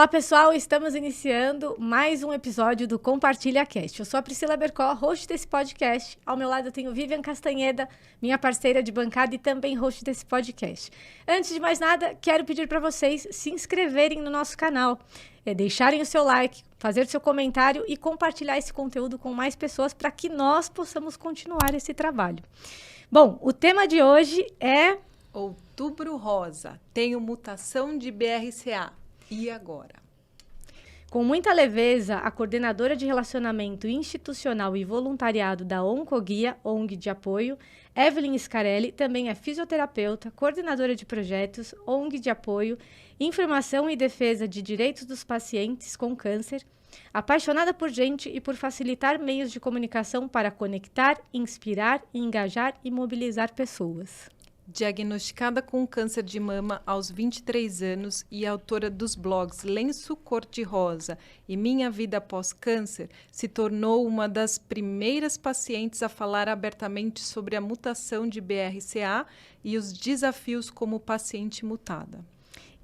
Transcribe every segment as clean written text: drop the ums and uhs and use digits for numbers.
Olá, pessoal! Estamos iniciando mais um episódio do Compartilha Cast. Eu sou a Priscila Bercó, host desse podcast. Ao meu lado eu tenho Vivian Castanheda, minha parceira de bancada e também host desse podcast. Antes de mais nada, quero pedir para vocês se inscreverem no nosso canal, deixarem o seu like, fazer o seu comentário e compartilhar esse conteúdo com mais pessoas para que nós possamos continuar esse trabalho. Bom, o tema de hoje é... Outubro Rosa. Tenho mutação de BRCA. E agora? Com muita leveza, a coordenadora de relacionamento institucional e voluntariado da Oncoguia, ONG de apoio, Evelyn Scarelli, também é fisioterapeuta, coordenadora de projetos, ONG de apoio, informação e defesa de direitos dos pacientes com câncer, apaixonada por gente e por facilitar meios de comunicação para conectar, inspirar, engajar e mobilizar pessoas. Diagnosticada com câncer de mama aos 23 anos e autora dos blogs Lenço Cor-de-Rosa e Minha Vida Após Câncer, se tornou uma das primeiras pacientes a falar abertamente sobre a mutação de BRCA e os desafios como paciente mutada.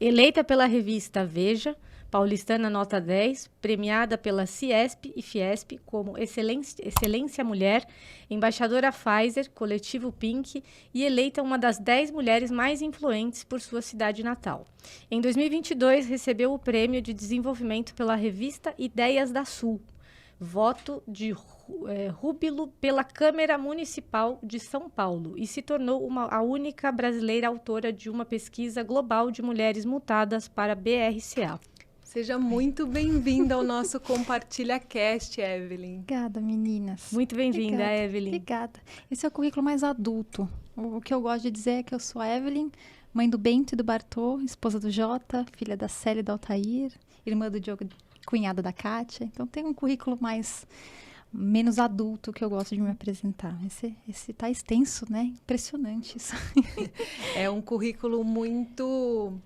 Eleita pela revista Veja, paulistana nota 10, premiada pela Ciesp e Fiesp como Excelência Mulher, embaixadora Pfizer, coletivo Pink e eleita uma das 10 mulheres mais influentes por sua cidade natal. Em 2022, recebeu o prêmio de desenvolvimento pela revista Ideias da Sul, voto de Rúbilo pela Câmara Municipal de São Paulo e se tornou a única brasileira autora de uma pesquisa global de mulheres mutadas para BRCA. Seja muito bem-vinda ao nosso Compartilha Cast, Evelyn. Obrigada, meninas. Muito bem-vinda, Evelyn. Obrigada. Esse é o currículo mais adulto. O que eu gosto de dizer é que eu sou a Evelyn, mãe do Bento e do Bartô, esposa do Jota, filha da Célia e do Altair, irmã do Diogo, cunhada da Kátia. Então tem um currículo menos adulto que eu gosto de me apresentar. Esse tá extenso, né? Impressionante isso. É um currículo muito...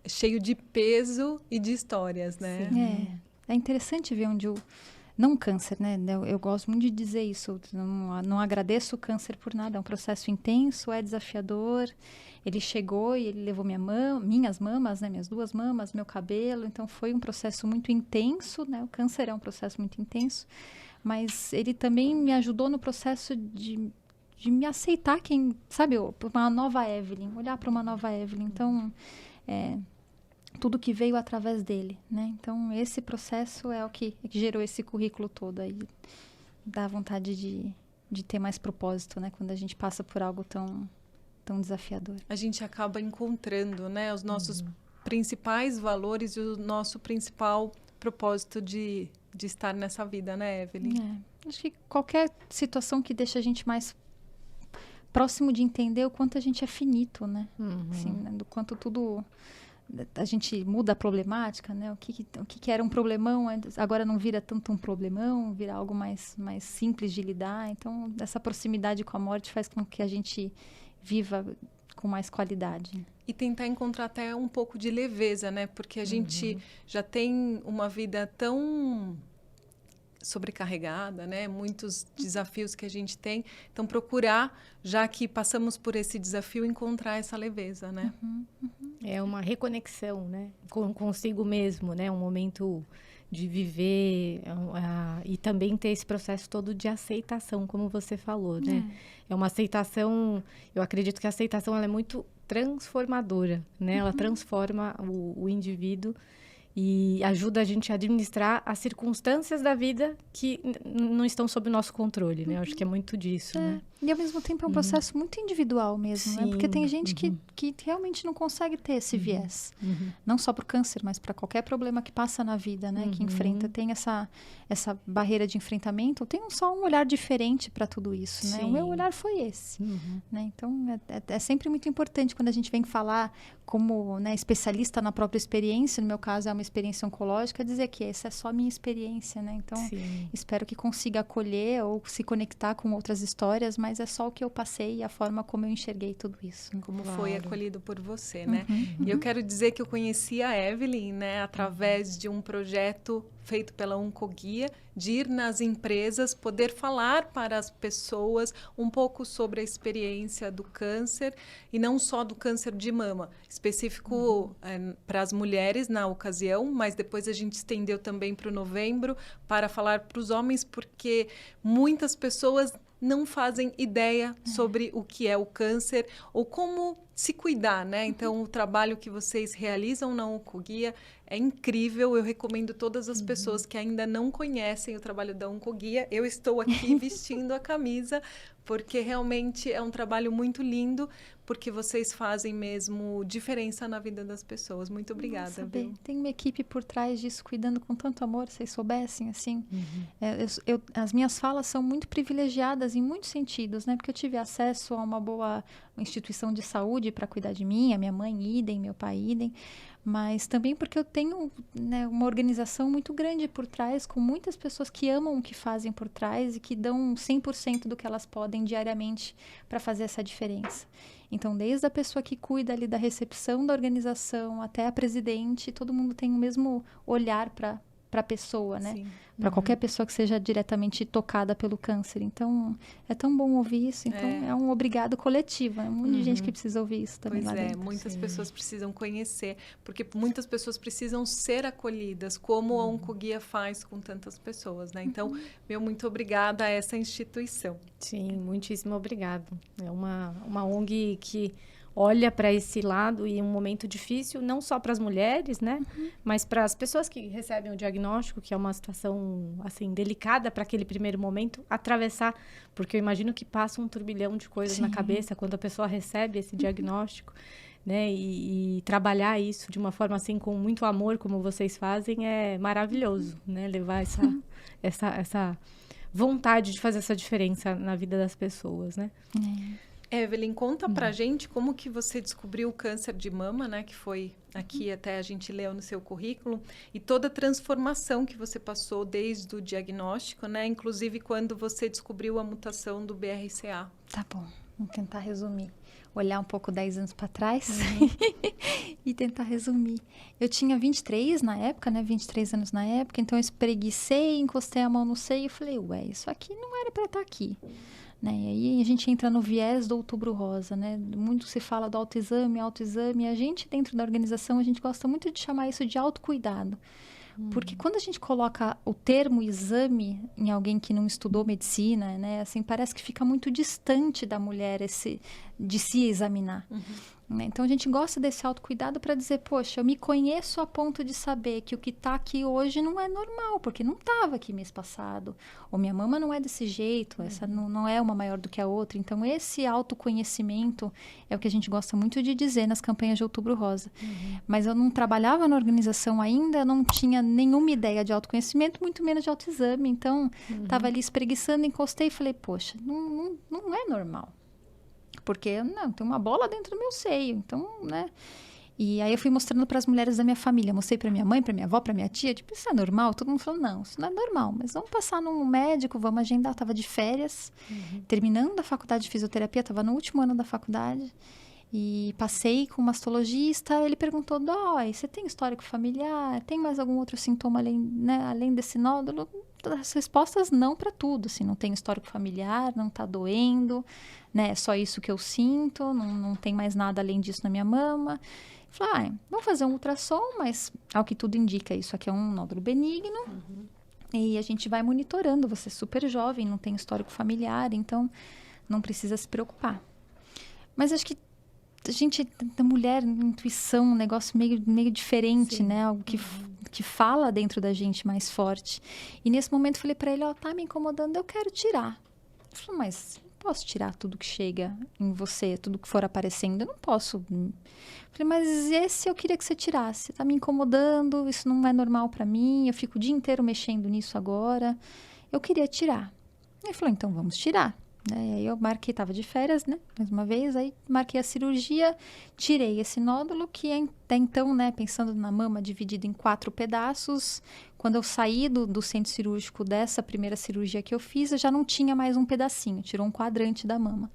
cheio de peso e de histórias, né? Sim. É interessante ver onde não câncer, né? Eu gosto muito de dizer isso. Não agradeço o câncer por nada. É um processo intenso, é desafiador. Ele chegou e ele levou minhas mamas, né? Minhas 2 mamas, meu cabelo. Então, foi um processo muito intenso, né? O câncer é um processo muito intenso. Mas ele também me ajudou no processo de me aceitar uma nova Evelyn. Olhar para uma nova Evelyn. Então, tudo que veio através dele, né? Então, esse processo é o que gerou esse currículo todo aí. Dá vontade de ter mais propósito, né? Quando a gente passa por algo tão desafiador. A gente acaba encontrando, né? Os nossos principais valores e o nosso principal propósito de estar nessa vida, né, Evelyn? Acho que qualquer situação que deixa a gente mais próximo de entender o quanto a gente é finito, né? Assim, né? Do quanto tudo... A gente muda a problemática, né? O que era um problemão, agora não vira tanto um problemão, vira algo mais simples de lidar. Então, essa proximidade com a morte faz com que a gente viva com mais qualidade. E tentar encontrar até um pouco de leveza, né? Porque a gente já tem uma vida tão sobrecarregada, né? Muitos desafios que a gente tem. Então, procurar, já que passamos por esse desafio, encontrar essa leveza, né? É uma reconexão, né? Consigo mesmo, né? Um momento de viver e também ter esse processo todo de aceitação, como você falou, né? É uma aceitação, eu acredito que a aceitação ela é muito transformadora, né? Ela transforma o indivíduo e ajuda a gente a administrar as circunstâncias da vida que não estão sob o nosso controle, né? Eu acho que é muito disso, né? E, ao mesmo tempo, é um processo muito individual mesmo, né? Porque tem gente que realmente não consegue ter esse viés. Não só para o câncer, mas para qualquer problema que passa na vida, né? Que enfrenta, tem essa barreira de enfrentamento. Tem só um olhar diferente para tudo isso, né? O meu olhar foi esse, né? Então, é sempre muito importante quando a gente vem falar como, né, especialista na própria experiência, no meu caso é uma experiência oncológica, dizer que essa é só a minha experiência, né? Então, espero que consiga acolher ou se conectar com outras histórias, mas é só o que eu passei e a forma como eu enxerguei tudo isso. Como Claro. foi acolhido por você, né? E eu quero dizer que eu conheci a Evelyn, né, através de um projeto feito pela Oncoguia, de ir nas empresas, poder falar para as pessoas um pouco sobre a experiência do câncer, e não só do câncer de mama, específico para as mulheres na ocasião, mas depois a gente estendeu também para o novembro, para falar para os homens, porque muitas pessoas não fazem ideia sobre o que é o câncer ou como se cuidar, né? Então, o trabalho que vocês realizam na Oncoguia é incrível. Eu recomendo todas as pessoas que ainda não conhecem o trabalho da Oncoguia. Eu estou aqui vestindo a camisa, porque realmente é um trabalho muito lindo, porque vocês fazem mesmo diferença na vida das pessoas. Muito obrigada. Nossa, viu? tem uma equipe por trás disso, cuidando com tanto amor, vocês soubessem, assim. As minhas falas são muito privilegiadas em muitos sentidos, né? Porque eu tive acesso a uma boa instituição de saúde para cuidar de mim, a minha mãe idem, meu pai idem, mas também porque eu tenho, né, uma organização muito grande por trás, com muitas pessoas que amam o que fazem por trás e que dão 100% do que elas podem diariamente para fazer essa diferença. Então, desde a pessoa que cuida ali da recepção da organização até a presidente, todo mundo tem o mesmo olhar para a pessoa, né? Sim. Para qualquer pessoa que seja diretamente tocada pelo câncer. Então, é tão bom ouvir isso. Então, é um obrigado coletivo. É um monte de gente que precisa ouvir isso também Pois lá é, dentro. muitas pessoas precisam conhecer, porque muitas pessoas precisam ser acolhidas, como a Oncoguia faz com tantas pessoas, né? Então, meu muito obrigada a essa instituição. Sim, muitíssimo obrigado. É uma ONG que olha para esse lado e um momento difícil, não só para as mulheres, né? Mas para as pessoas que recebem o diagnóstico, que é uma situação, assim, delicada para aquele primeiro momento, atravessar, porque eu imagino que passa um turbilhão de coisas na cabeça quando a pessoa recebe esse diagnóstico, né? E trabalhar isso de uma forma, assim, com muito amor, como vocês fazem, é maravilhoso, né? Levar essa vontade de fazer essa diferença na vida das pessoas, né? Evelyn, conta pra gente como que você descobriu o câncer de mama, né? Que foi aqui até a gente leu no seu currículo, e toda a transformação que você passou desde o diagnóstico, né? Inclusive quando você descobriu a mutação do BRCA. Tá bom, vamos tentar resumir. Olhar um pouco 10 anos para trás e tentar resumir. Eu tinha 23 na época, né? 23 anos na época, então eu espreguicei, encostei a mão no seio e falei, ué, isso aqui não era para estar aqui. Né? E aí a gente entra no viés do Outubro Rosa, né? Muito se fala do autoexame, a gente dentro da organização, a gente gosta muito de chamar isso de autocuidado. Porque quando a gente coloca o termo exame em alguém que não estudou medicina, né? Assim, parece que fica muito distante da mulher de se examinar. Né? Então, a gente gosta desse autocuidado para dizer, poxa, eu me conheço a ponto de saber que o que está aqui hoje não é normal, porque não estava aqui mês passado. Ou minha mama não é desse jeito, essa não é uma maior do que a outra. Então, esse autoconhecimento é o que a gente gosta muito de dizer nas campanhas de Outubro Rosa. Mas eu não trabalhava na organização ainda, não tinha nenhuma ideia de autoconhecimento, muito menos de autoexame. Então, estava ali espreguiçando, encostei e falei, poxa, não é normal. Porque, não, tem uma bola dentro do meu seio, então, né? E aí eu fui mostrando para as mulheres da minha família, mostrei para minha mãe, para minha avó, para minha tia, tipo, isso é normal? Todo mundo falou, não, isso não é normal, mas vamos passar num médico, vamos agendar. Eu estava de férias, terminando a faculdade de fisioterapia, estava no último ano da faculdade, e passei com um mastologista, ele perguntou, Dói, você tem histórico familiar? Tem mais algum outro sintoma além desse nódulo? As respostas não para tudo, assim, não tem histórico familiar, não está doendo, né? É só isso que eu sinto, não tem mais nada além disso na minha mama. Falei, vamos fazer um ultrassom, mas ao que tudo indica, isso aqui é um nódulo benigno. E a gente vai monitorando, você é super jovem, não tem histórico familiar, então não precisa se preocupar. Mas acho que a gente, da mulher, intuição, um negócio meio diferente, né? Algo que fala dentro da gente mais forte. E nesse momento eu falei para ele, tá me incomodando, eu quero tirar. Ele falou, mas não posso tirar tudo que chega em você, tudo que for aparecendo, eu não posso. Eu falei, mas esse eu queria que você tirasse, tá me incomodando, isso não é normal para mim, eu fico o dia inteiro mexendo nisso agora, eu queria tirar. Ele falou, então vamos tirar. E aí eu marquei, estava de férias, né? Mais uma vez, aí marquei a cirurgia, tirei esse nódulo que até então, né? Pensando na mama dividida em 4 pedaços, quando eu saí do centro cirúrgico dessa primeira cirurgia que eu fiz, eu já não tinha mais um pedacinho, tirou um quadrante da mama,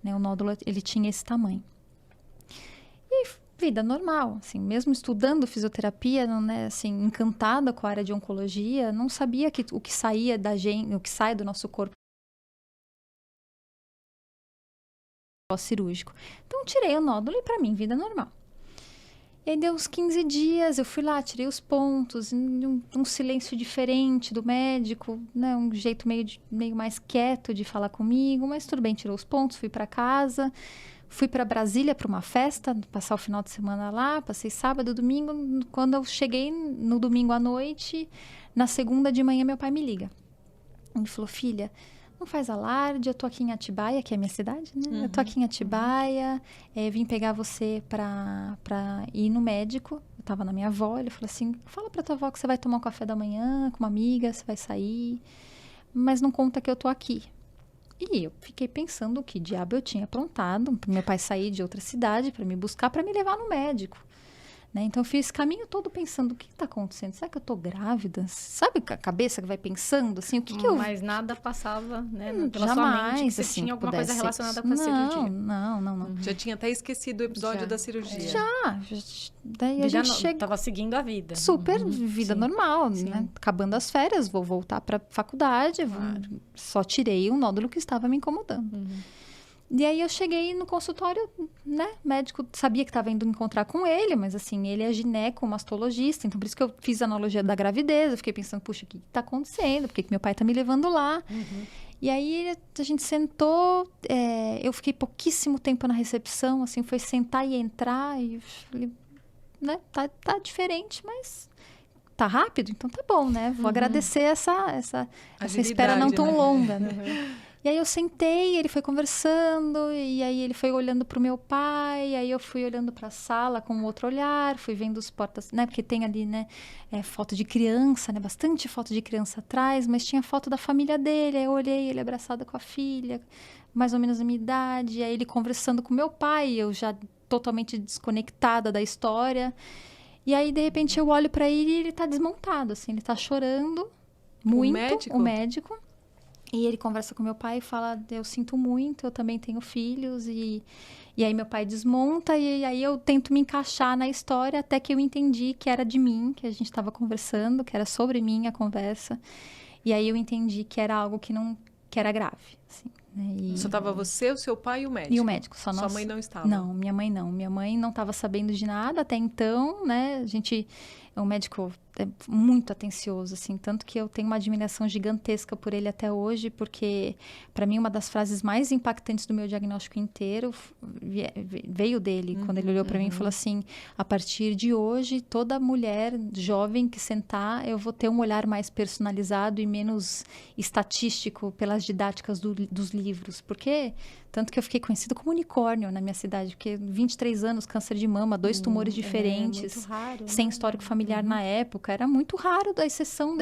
né? O nódulo, ele tinha esse tamanho. E vida normal, assim, mesmo estudando fisioterapia, não, né, assim, encantada com a área de oncologia, não sabia que o que saía da gente, o que sai do nosso corpo pós-cirúrgico. Então, tirei o nódulo e, para mim, vida normal. E aí, deu uns 15 dias, eu fui lá, tirei os pontos, um silêncio diferente do médico, né? Um jeito meio mais quieto de falar comigo, mas tudo bem, tirou os pontos, fui para casa, fui para Brasília para uma festa, passar o final de semana lá, passei sábado, domingo. Quando eu cheguei no domingo à noite, na segunda de manhã, meu pai me liga. Ele falou, filha, não faz alarde, eu tô aqui em Atibaia, que é a minha cidade, né? Eu tô aqui em Atibaia, vim pegar você pra ir no médico. Eu tava na minha avó, ele falou assim, fala pra tua avó que você vai tomar um café da manhã com uma amiga, você vai sair, mas não conta que eu tô aqui. E eu fiquei pensando o que diabo eu tinha aprontado, pro meu pai sair de outra cidade pra me buscar, pra me levar no médico. Né? Então, eu fiz esse caminho todo pensando, o que está acontecendo? Será que eu estou grávida? Sabe a cabeça que vai pensando, assim, o que eu... Mas nada passava, né, pela jamais, sua mente que você assim, tinha alguma coisa relacionada com a cirurgia. Não. Já tinha até esquecido o episódio da cirurgia. Já. Daí a gente chega... Tava seguindo a vida. Super vida normal, né? Acabando as férias, vou voltar para faculdade, só tirei o nódulo que estava me incomodando. E aí eu cheguei no consultório, né? O médico sabia que estava indo encontrar com ele, mas assim, ele é gineco-mastologista, então por isso que eu fiz a analogia da gravidez. Eu fiquei pensando, puxa, o que está acontecendo? Por que meu pai está me levando lá? E aí a gente sentou, eu fiquei pouquíssimo tempo na recepção, assim, foi sentar e entrar, e falei, né? Tá diferente, mas tá rápido, então tá bom, né? Vou agradecer essa espera não tão longa, né? E aí eu sentei, ele foi conversando, e aí ele foi olhando pro meu pai, aí eu fui olhando para a sala com outro olhar, fui vendo os portas, né? Porque tem ali, né, foto de criança, né? Bastante foto de criança atrás, mas tinha foto da família dele, aí eu olhei ele abraçado com a filha, mais ou menos a minha idade, aí ele conversando com meu pai, eu já totalmente desconectada da história. E aí, de repente, eu olho para ele e ele tá desmontado, assim, ele tá chorando muito, o médico. E ele conversa com meu pai e fala, eu sinto muito, eu também tenho filhos. E aí meu pai desmonta e aí eu tento me encaixar na história até que eu entendi que era de mim, que a gente estava conversando, que era sobre mim a conversa. E aí eu entendi que era algo que era grave, assim, né? Só estava você, o seu pai e o médico? E o médico, só nós. Sua mãe não estava? Não, minha mãe não. Minha mãe não estava sabendo de nada até então, né? O médico é muito atencioso, assim, tanto que eu tenho uma admiração gigantesca por ele até hoje, porque, para mim, uma das frases mais impactantes do meu diagnóstico inteiro veio dele, quando ele olhou para mim e falou assim, a partir de hoje, toda mulher jovem que sentar, eu vou ter um olhar mais personalizado e menos estatístico pelas didáticas dos livros, porque... Tanto que eu fiquei conhecida como unicórnio na minha cidade, porque 23 anos, câncer de mama, 2 tumores diferentes, muito raro, sem né? histórico familiar na época, era muito raro, da exceção.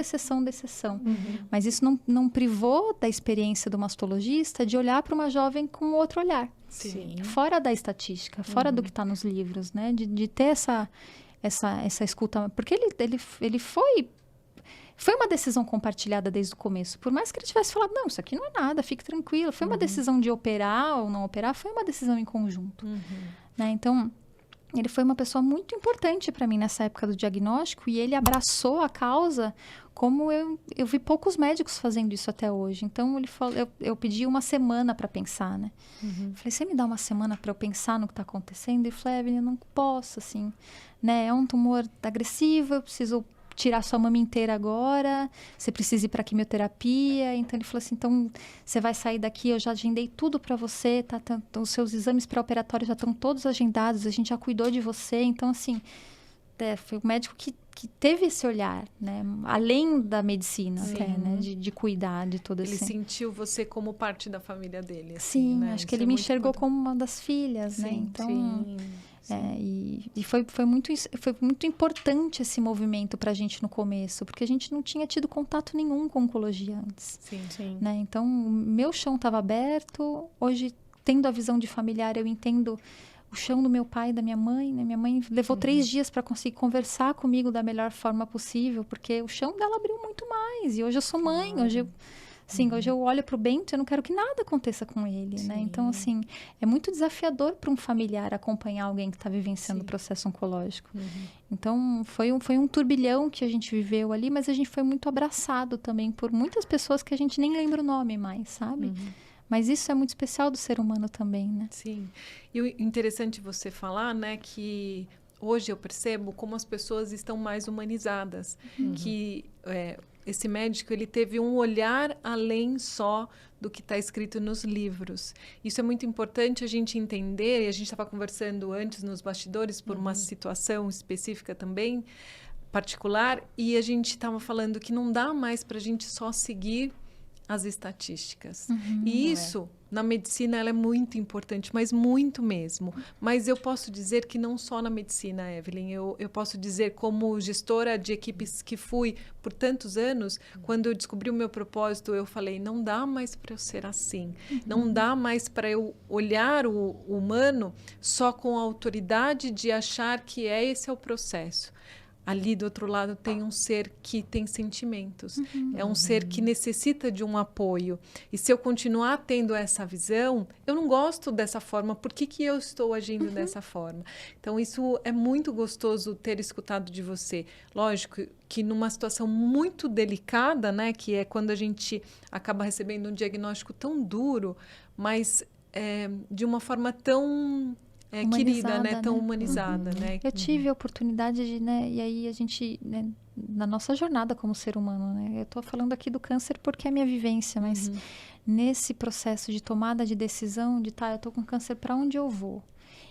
Mas isso não privou da experiência do mastologista de olhar para uma jovem com outro olhar. Sim. Fora da estatística, fora do que está nos livros, né? De ter essa escuta. Porque ele foi uma decisão compartilhada desde o começo. Por mais que ele tivesse falado, não, isso aqui não é nada, fique tranquila. Foi uma decisão de operar ou não operar, foi uma decisão em conjunto. Né? Então, ele foi uma pessoa muito importante para mim nessa época do diagnóstico e ele abraçou a causa como eu vi poucos médicos fazendo isso até hoje. Então, ele falou, eu pedi uma semana para pensar, né? Falei, você me dá uma semana para eu pensar no que está acontecendo? E falei, Evelyn, eu não posso, assim, né? É um tumor agressivo, eu preciso tirar sua mama inteira agora, você precisa ir para quimioterapia. Então ele falou assim, então você vai sair daqui, eu já agendei tudo para você, tá, os seus exames pré-operatórios já estão todos agendados, a gente já cuidou de você. Então assim, foi o médico que teve esse olhar, né, além da medicina. Sim. Até, né, de cuidar de todo esse... Ele sentiu você como parte da família dele. Assim, sim, né? acho que ele me enxergou como uma das filhas, né, então... Sim. E foi muito importante esse movimento para a gente no começo, porque a gente não tinha tido contato nenhum com oncologia antes. Sim. Né? Então, o meu chão estava aberto. Hoje, tendo a visão de familiar, eu entendo o chão do meu pai e da minha mãe, né? Minha mãe levou 3 dias para conseguir conversar comigo da melhor forma possível, porque o chão dela abriu muito mais. E hoje eu sou mãe, hoje eu olho para o Bento e eu não quero que nada aconteça com ele, né? Então, assim, é muito desafiador para um familiar acompanhar alguém que está vivenciando o processo oncológico. Então, foi um turbilhão que a gente viveu ali, mas a gente foi muito abraçado também por muitas pessoas que a gente nem lembra o nome mais, sabe? Mas isso é muito especial do ser humano também, né? Sim. E o interessante você falar, né, que hoje eu percebo como as pessoas estão mais humanizadas. Que esse médico, ele teve um olhar além só do que está escrito nos livros. Isso é muito importante a gente entender, e a gente estava conversando antes nos bastidores por uma situação específica também, particular, e a gente estava falando que não dá mais para a gente só seguir as estatísticas. E isso, na medicina, ela é muito importante, mas muito mesmo. Mas eu posso dizer que não só na medicina, Evelyn. Eu posso dizer, como gestora de equipes que fui por tantos anos, quando eu descobri o meu propósito, eu falei, não dá mais para eu ser assim. Não dá mais para eu olhar o humano só com a autoridade de achar que esse é o processo. Ali do outro lado tem um ser que tem sentimentos. É um ser que necessita de um apoio. E se eu continuar tendo essa visão, eu não gosto dessa forma. Por que eu estou agindo dessa forma? Então, isso é muito gostoso ter escutado de você. Lógico que numa situação muito delicada, né? Que é quando a gente acaba recebendo um diagnóstico tão duro, mas de uma forma tão... querida, né? Tão humanizada, né? Eu tive a oportunidade de, né? E aí a gente, né, na nossa jornada como ser humano, né? Eu tô falando aqui do câncer porque é a minha vivência, mas nesse processo de tomada de decisão de, eu tô com câncer, para onde eu vou?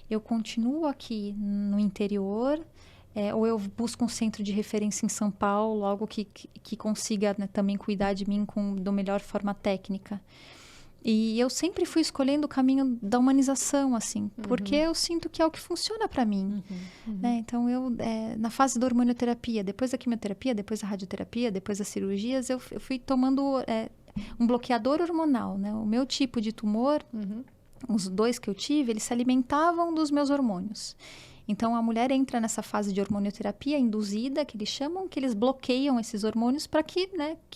Eu continuo aqui no interior, ou eu busco um centro de referência em São Paulo, algo que consiga, né, também cuidar de mim da melhor forma técnica. E eu sempre fui escolhendo o caminho da humanização, assim, porque eu sinto que é o que funciona para mim, né? Então, na fase da hormonioterapia, depois da quimioterapia, depois da radioterapia, depois das cirurgias, eu fui tomando um bloqueador hormonal, né? O meu tipo de tumor, os 2 que eu tive, eles se alimentavam dos meus hormônios. Então, a mulher entra nessa fase de hormonioterapia induzida, que eles chamam, que eles bloqueiam esses hormônios para que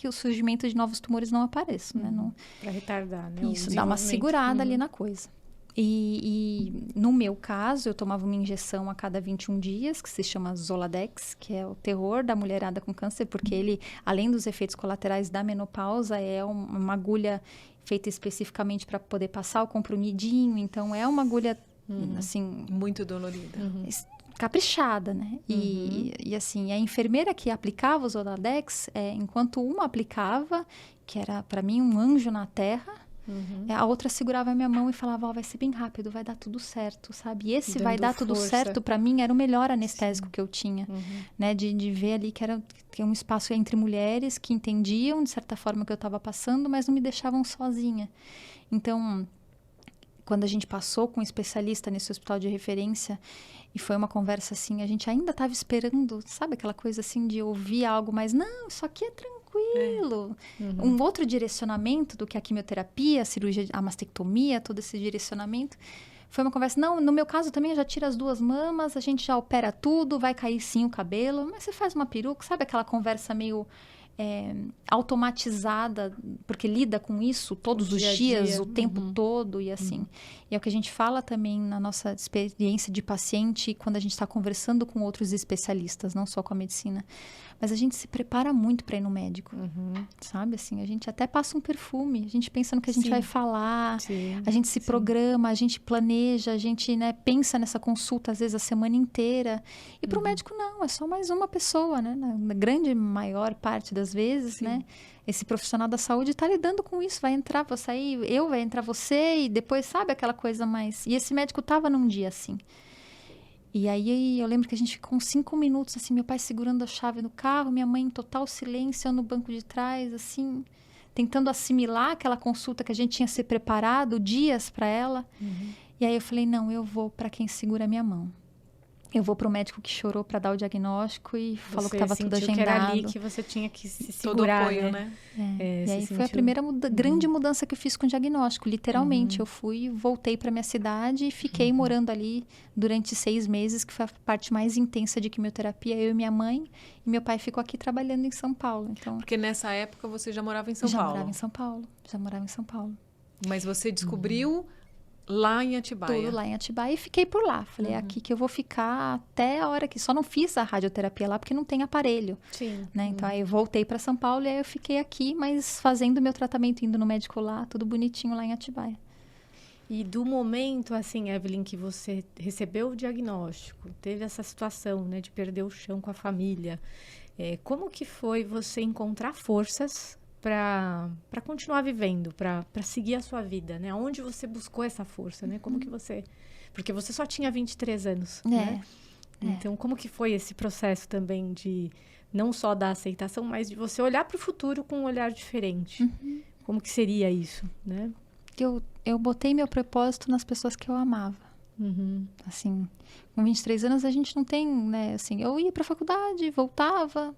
o surgimento de novos tumores não apareçam, né? Para retardar, né? Isso, dá uma segurada ali na coisa. E no meu caso, eu tomava uma injeção a cada 21 dias, que se chama Zoladex, que é o terror da mulherada com câncer, porque ele, além dos efeitos colaterais da menopausa, é uma agulha feita especificamente para poder passar o comprimidinho. Então, é uma agulha... assim, muito dolorida, caprichada, né? E assim, a enfermeira que aplicava o Zoladex, enquanto uma aplicava, que era para mim um anjo na terra, a outra segurava a minha mão e falava, vai ser bem rápido, vai dar tudo certo, sabe? E esse vai dar tudo certo, para mim, era o melhor anestésico que eu tinha, né? De ver ali que era um espaço entre mulheres que entendiam, de certa forma, o que eu estava passando, mas não me deixavam sozinha. Então... quando a gente passou com um especialista nesse hospital de referência, e foi uma conversa assim, a gente ainda estava esperando, sabe aquela coisa assim de ouvir algo, mas não, isso aqui é tranquilo. Um outro direcionamento do que a quimioterapia, a cirurgia, a mastectomia, todo esse direcionamento. Foi uma conversa, não, no meu caso também já tira as 2 mamas, a gente já opera tudo, vai cair sim o cabelo, mas você faz uma peruca, sabe aquela conversa meio... automatizada, porque lida com isso todos os dias, o tempo todo e assim. E é o que a gente fala também na nossa experiência de paciente quando a gente está conversando com outros especialistas, não só com a medicina. Mas a gente se prepara muito para ir no médico, sabe? Assim, a gente até passa um perfume, a gente pensa no que a gente vai falar, a gente se programa, a gente planeja, a gente, né, pensa nessa consulta às vezes a semana inteira. E para o médico não, é só mais uma pessoa, né? Na grande maior parte das vezes, né? Esse profissional da saúde está lidando com isso, vai entrar, vou sair, vai entrar você e depois, sabe, aquela coisa mais... E esse médico estava num dia assim. E aí eu lembro que a gente ficou uns 5 minutos, assim, meu pai segurando a chave no carro, minha mãe em total silêncio, eu no banco de trás, assim, tentando assimilar aquela consulta que a gente tinha se preparado dias para ela. E aí eu falei, não, eu vou para quem segura a minha mão. Eu vou para o médico que chorou para dar o diagnóstico e falou que estava tudo sentiu agendado. que era ali que você tinha que se Todo segurar, apoio, né? E aí se foi a sentiu- primeira grande mudança que eu fiz com o diagnóstico, literalmente. Eu voltei para minha cidade e fiquei morando ali durante 6 meses, que foi a parte mais intensa de quimioterapia, eu e minha mãe. E meu pai ficou aqui trabalhando em São Paulo. Então, Porque nessa época você já morava em São já Paulo. morava em São Paulo. Já morava em São Paulo. Mas você descobriu lá em Atibaia. Tudo lá em Atibaia e fiquei por lá. Falei, é aqui que eu vou ficar até a hora que... Só não fiz a radioterapia lá porque não tem aparelho, Sim. né? Então, aí eu voltei para São Paulo e aí eu fiquei aqui, mas fazendo meu tratamento, indo no médico lá, tudo bonitinho lá em Atibaia. E do momento, assim, Evelyn, que você recebeu o diagnóstico, teve essa situação, né, de perder o chão com a família, como que foi você encontrar forças para continuar vivendo, para seguir a sua vida, né? Onde você buscou essa força, né? Como que você... Porque você só tinha 23 anos, né? Então, como que foi esse processo também de não só da aceitação, mas de você olhar para o futuro com um olhar diferente? Como que seria isso, né? Eu botei meu propósito nas pessoas que eu amava. Assim, com 23 anos a gente não tem, né? Assim, eu ia pra faculdade, voltava,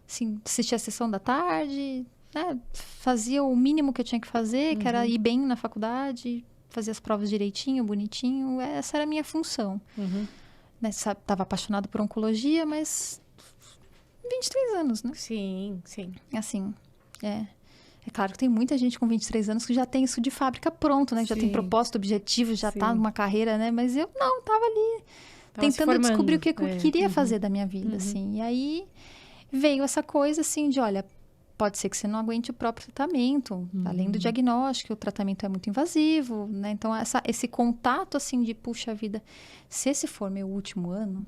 assim, assistia a sessão da tarde, né? Fazia o mínimo que eu tinha que fazer, que era ir bem na faculdade, fazer as provas direitinho, bonitinho. Essa era a minha função. Né? Tava apaixonada por oncologia, mas 23 anos, né? Sim, sim. Assim, É claro que tem muita gente com 23 anos que já tem isso de fábrica pronto, né? Já tem Sim. propósito, objetivo, já tá Sim. numa carreira, né? Mas eu não, tava ali Tava se tentando formando, descobrir o que eu queria Uhum. fazer da minha vida, assim. E aí veio essa coisa, assim, de olha, pode ser que você não aguente o próprio tratamento. Além do diagnóstico, o tratamento é muito invasivo, né? Então, esse contato, assim, de puxa vida, se esse for meu último ano,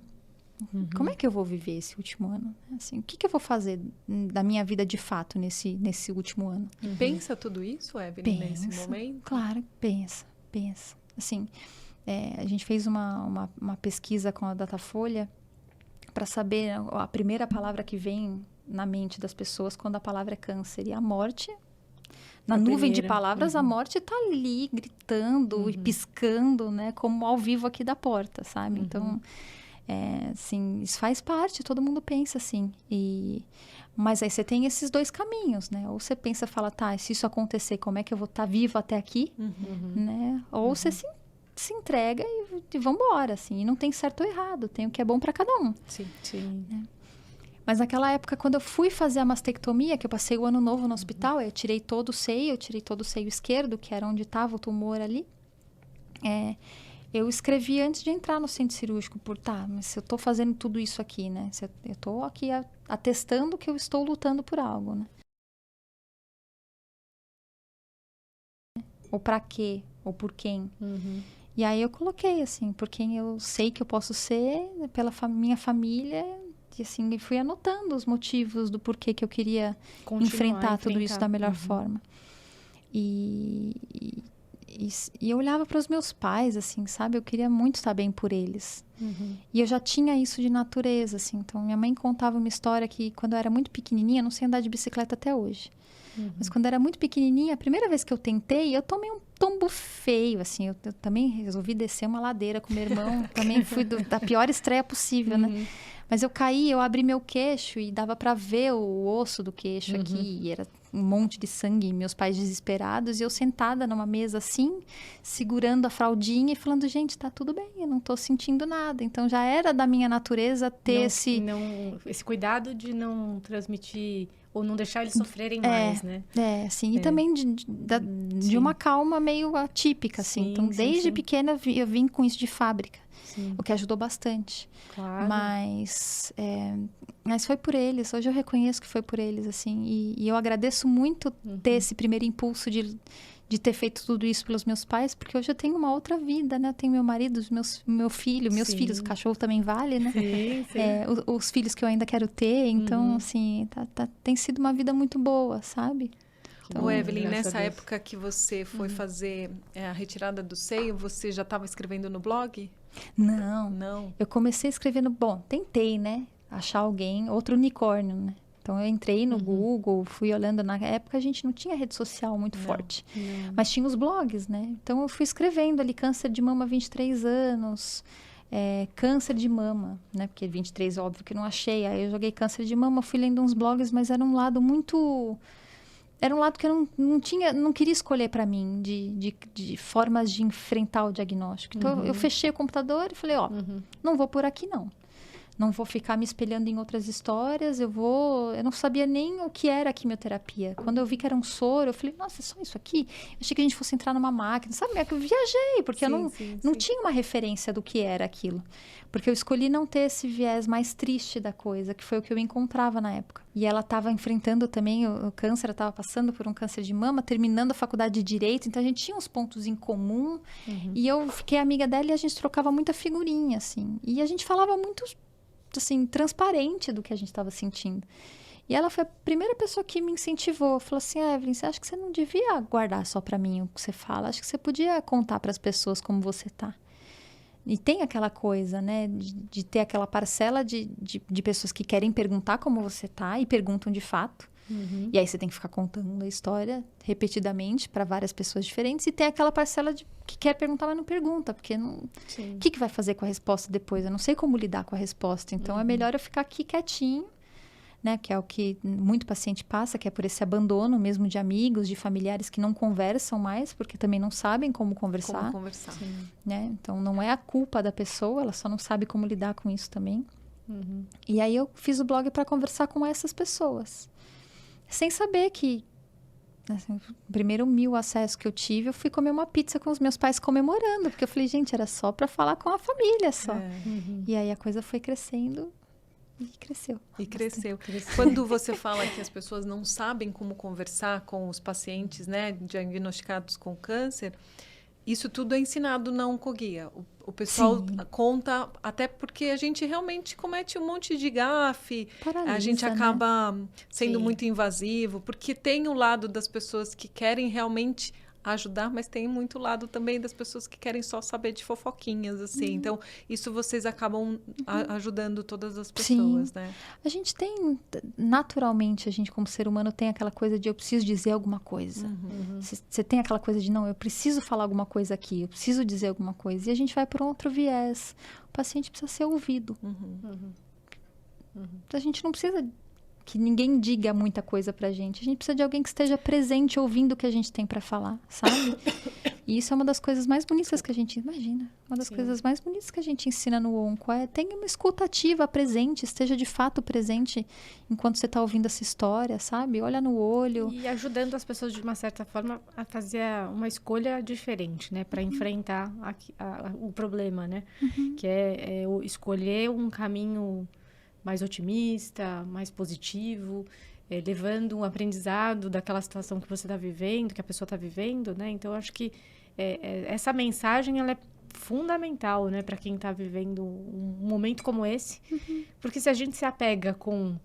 como é que eu vou viver esse último ano? Assim, o que eu vou fazer da minha vida de fato nesse último ano? E pensa tudo isso, Evelyn, nesse momento? Claro, pensa. Assim, a gente fez uma pesquisa com a Datafolha para saber a primeira palavra que vem na mente das pessoas quando a palavra é câncer. E a morte, na nuvem de palavras, a morte está ali gritando e piscando, né? Como ao vivo aqui da porta, sabe? Então... assim, isso faz parte, todo mundo pensa assim. Mas aí você tem esses dois caminhos, né? Ou você pensa, fala, tá, se isso acontecer, como é que eu vou estar vivo até aqui? Né? Ou você se entrega e vambora, assim. E não tem certo ou errado, tem o que é bom para cada um. Sim. Né? Mas naquela época, quando eu fui fazer a mastectomia, que eu passei o ano novo no hospital, eu tirei todo o seio esquerdo, que era onde estava o tumor ali. Eu escrevi antes de entrar no centro cirúrgico, mas se eu estou fazendo tudo isso aqui, né? Se eu estou aqui atestando que eu estou lutando por algo, né? Ou para quê? Ou por quem? E aí eu coloquei, assim, por quem eu sei que eu posso ser, pela minha família, e assim, fui anotando os motivos do porquê que eu queria enfrentar tudo isso da melhor forma. E eu olhava para os meus pais, assim, sabe? Eu queria muito estar bem por eles. E eu já tinha isso de natureza, assim. Então, minha mãe contava uma história que, quando eu era muito pequenininha, eu não sei andar de bicicleta até hoje. Mas quando eu era muito pequenininha, a primeira vez que eu tentei, eu tomei um tombo feio, assim. Eu também resolvi descer uma ladeira com meu irmão. Também fui da pior estreia possível, né? Mas eu caí, eu abri meu queixo e dava para ver o osso do queixo aqui. E era um monte de sangue, meus pais desesperados. E eu sentada numa mesa assim, segurando a fraldinha e falando, gente, tá tudo bem, eu não tô sentindo nada. Então, já era da minha natureza ter esse cuidado de não transmitir ou não deixar eles sofrerem mais, né? Assim, e também de uma calma meio atípica, assim. Então, desde pequena eu vim com isso de fábrica. O que ajudou bastante. Claro. Mas foi por eles. Hoje eu reconheço que foi por eles, assim. E eu agradeço muito ter esse primeiro impulso de ter feito tudo isso pelos meus pais, porque hoje eu tenho uma outra vida, né? Eu tenho meu marido, meu filho, meus filhos, o cachorro também vale, né? Sim. Os filhos que eu ainda quero ter. Então, assim, tem sido uma vida muito boa, sabe? Então, Evelyn, nessa época que você foi fazer a retirada do seio, você já estava escrevendo no blog? Não. Eu comecei escrevendo, tentei, né? Achar alguém, outro unicórnio, né? Então, eu entrei no Google, fui olhando. Na época, a gente não tinha rede social muito forte. Mas tinha os blogs, né? Então, eu fui escrevendo ali, câncer de mama 23 anos. câncer de mama, né? Porque 23, óbvio que não achei. Aí eu joguei câncer de mama, fui lendo uns blogs, mas era um lado muito... Era um lado que eu não queria escolher para mim, de formas de enfrentar o diagnóstico. Então, eu fechei o computador e falei, não vou por aqui, não. Não vou ficar me espelhando em outras histórias, eu não sabia nem o que era a quimioterapia. Quando eu vi que era um soro, eu falei, nossa, é só isso aqui? Eu achei que a gente fosse entrar numa máquina, sabe? Eu viajei, porque eu não tinha uma referência do que era aquilo. Porque eu escolhi não ter esse viés mais triste da coisa, que foi o que eu encontrava na época. E ela estava enfrentando também o câncer, ela estava passando por um câncer de mama, terminando a faculdade de Direito, então a gente tinha uns pontos em comum. E eu fiquei amiga dela e a gente trocava muita figurinha, assim. E a gente falava muito... assim, transparente do que a gente estava sentindo. E ela foi a primeira pessoa que me incentivou. Falou assim, Evelyn, você acha que você não devia guardar só para mim o que você fala? Acho que você podia contar para as pessoas como você tá. E tem aquela coisa, né, de ter aquela parcela de pessoas que querem perguntar como você tá e perguntam de fato. E aí você tem que ficar contando a história repetidamente para várias pessoas diferentes. E tem aquela parcela que quer perguntar, mas não pergunta. Porque o que vai fazer com a resposta depois? Eu não sei como lidar com a resposta. Então, é melhor eu ficar aqui quietinho, né? Que é o que muito paciente passa, que é por esse abandono mesmo de amigos, de familiares que não conversam mais, porque também não sabem como conversar. Como conversar. Né? Então, não é a culpa da pessoa, ela só não sabe como lidar com isso também. E aí, eu fiz o blog para conversar com essas pessoas. Sem saber que, assim, o primeiro 1000 acessos que eu tive, eu fui comer uma pizza com os meus pais comemorando. Porque eu falei, gente, era só para falar com a família só. E aí a coisa foi crescendo e cresceu. E cresceu. Quando você fala que as pessoas não sabem como conversar com os pacientes, né, diagnosticados com câncer, isso tudo é ensinado na Oncoguia. O pessoal conta, até porque a gente realmente comete um monte de gafe, a gente acaba sendo muito invasivo, porque tem o lado das pessoas que querem realmente ajudar, mas tem muito lado também das pessoas que querem só saber de fofoquinhas, assim. Então, isso vocês acabam ajudando todas as pessoas, né? A gente tem, naturalmente, a gente como ser humano tem aquela coisa de eu preciso dizer alguma coisa. Você tem aquela coisa de, não, eu preciso falar alguma coisa aqui, eu preciso dizer alguma coisa. E a gente vai para outro viés. O paciente precisa ser ouvido. A gente não precisa que ninguém diga muita coisa pra gente. A gente precisa de alguém que esteja presente, ouvindo o que a gente tem para falar, sabe? E isso é uma das coisas mais bonitas que a gente imagina. Uma das coisas mais bonitas que a gente ensina no Onco é tenha uma escuta ativa, presente, esteja de fato presente enquanto você está ouvindo essa história, sabe? Olha no olho. E ajudando as pessoas, de uma certa forma, a fazer uma escolha diferente, né? Para enfrentar o problema, né? Que é escolher um caminho mais otimista, mais positivo, levando um aprendizado daquela situação que você está vivendo, que a pessoa está vivendo, né? Então, eu acho que essa mensagem, ela é fundamental, né? Para quem está vivendo um momento como esse. Porque se a gente se apega com